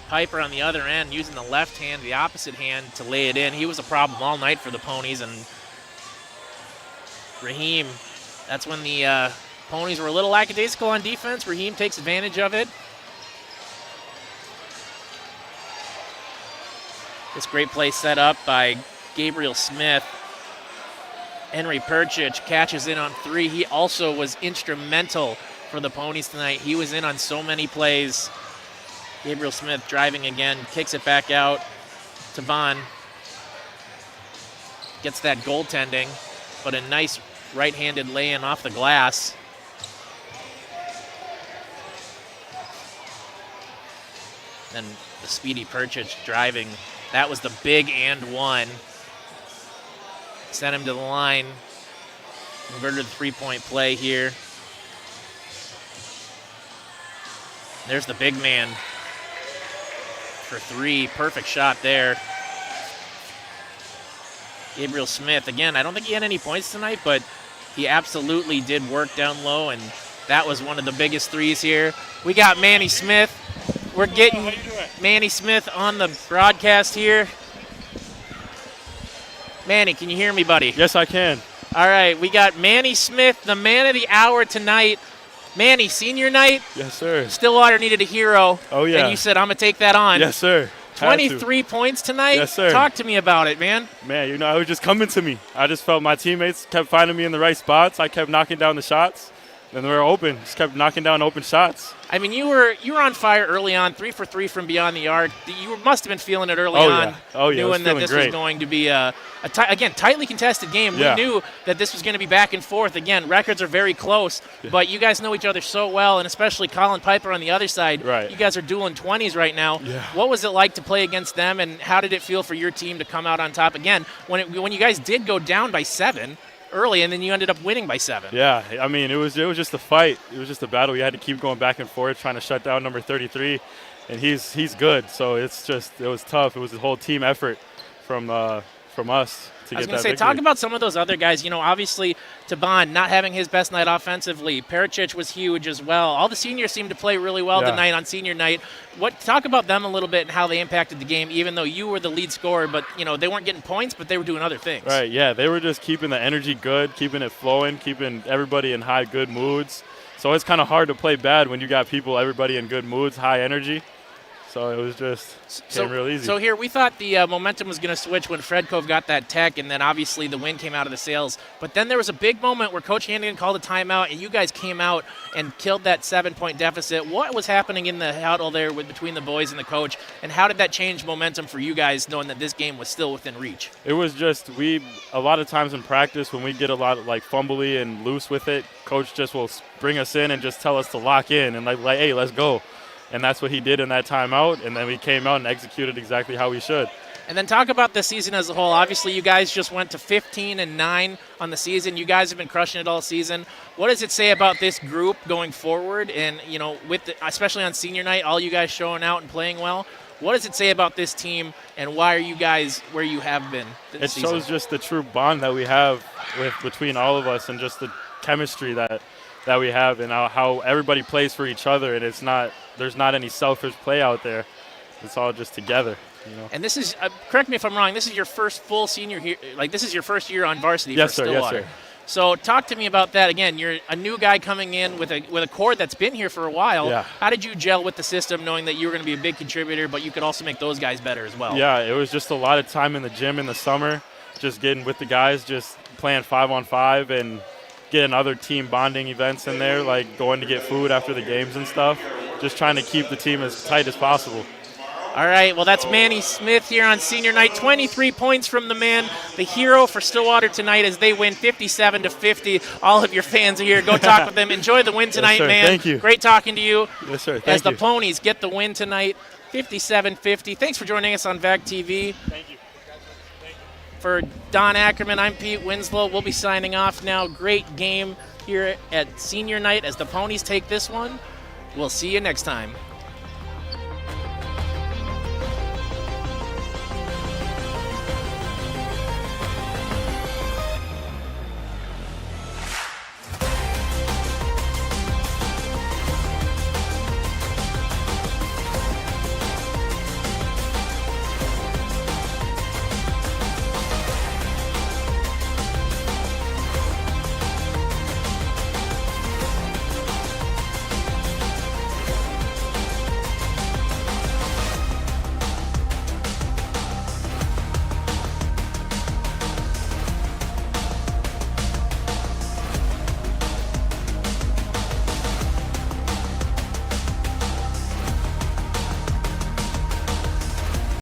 Piper on the other end using the left hand, the opposite hand to lay it in. He was a problem all night for the Ponies. And Raheem, that's when the Ponies were a little lackadaisical on defense. Raheem takes advantage of it. This great play set up by Gabriel Smith. Henry Perchich catches in on 3. He also was instrumental for the Ponies tonight. He was in on so many plays. Gabriel Smith driving again, kicks it back out. Taban gets that goaltending, but a nice right-handed lay-in off the glass. Then the speedy Perchich driving. That was the big and one. Sent him to the line. Converted the three-point play here. There's the big man for 3. Perfect shot there. Gabriel Smith, again, I don't think he had any points tonight, but he absolutely did work down low, and that was one of the biggest threes here. We got Manny Smith. We're getting Manny Smith on the broadcast here. Manny, can you hear me, buddy? Yes, I can. All right, we got Manny Smith, the man of the hour tonight. Manny, senior night? Yes, sir. Stillwater needed a hero. Oh, yeah. And you said, I'm going to take that on. Yes, sir. 23 points tonight? Yes, sir. Talk to me about it, man. Man, you know, it was just coming to me. I just felt my teammates kept finding me in the right spots. I kept knocking down the shots. And they were open. Just kept knocking down open shots. I mean, you were on fire early on, 3 for 3 from beyond the arc. You must have been feeling it early on. Yeah. Oh, yeah. Knowing that this was going to be again, tightly contested game. Yeah. We knew that this was going to be back and forth. Again, records are very close, but you guys know each other so well, and especially Colin Piper on the other side. Right. You guys are dueling 20s right now. Yeah. What was it like to play against them, and how did it feel for your team to come out on top again when you guys did go down by 7 early, and then you ended up winning by 7? Yeah, I mean, it was just a fight. It was just a battle. We had to keep going back and forth, trying to shut down number 33, and he's good. So it was tough. It was a whole team effort from us. to I was get going that to say, victory. talk about some of those other guys. You know, obviously, Taban not having his best night offensively. Pericic was huge as well. All the seniors seemed to play really well tonight on senior night. Talk about them a little bit and how they impacted the game, even though you were the lead scorer. But, you know, they weren't getting points, but they were doing other things. Right, yeah. They were just keeping the energy good, keeping it flowing, keeping everybody in high, good moods. So it's kind of hard to play bad when you got everybody in good moods, high energy. So it was just came real easy. So here, we thought the momentum was going to switch when Fred Cove got that tech, and then obviously the win came out of the Sales. But then there was a big moment where Coach Hannigan called a timeout, and you guys came out and killed that 7-point deficit. What was happening in the huddle there between the boys and the coach, and how did that change momentum for you guys, knowing that this game was still within reach? It was just a lot of times in practice when we get a lot of fumbly and loose with it, Coach just will bring us in and just tell us to lock in and like hey, let's go. And that's what he did in that timeout, and then we came out and executed exactly how we should. And then talk about the season as a whole. Obviously, you guys just went to 15-9 on the season. You guys have been crushing it all season. What does it say about this group going forward? And, you know, especially on senior night, all you guys showing out and playing well. What does it say about this team, and why are you guys where you have been this season? It shows just the true bond that we have between all of us and just the chemistry that we have and how everybody plays for each other, and there's not any selfish play out there. It's all just together, you know. And this is, correct me if I'm wrong, this is your first full senior year, this is your first year on varsity for Stillwater. Yes, sir. So talk to me about that. Again, you're a new guy coming in with a core that's been here for a while. Yeah. How did you gel with the system, knowing that you were going to be a big contributor, but you could also make those guys better as well? Yeah, it was just a lot of time in the gym in the summer, just getting with the guys, just playing 5-on-5 and getting other team bonding events in there, like going to get food after the games and stuff, just trying to keep the team as tight as possible. All right, well, that's Manny Smith here on senior night. 23 points from the man, the hero for Stillwater tonight as they win 57-50. All of your fans are here. Go talk with them. Enjoy the win tonight, yes, man. Thank you. Great talking to you. Yes, sir. As the Ponies get the win tonight, 57-50. Thanks for joining us on VAC TV. Thank you. For Don Ackerman, I'm Pete Winslow. We'll be signing off now. Great game here at senior night as the Ponies take this one. We'll see you next time.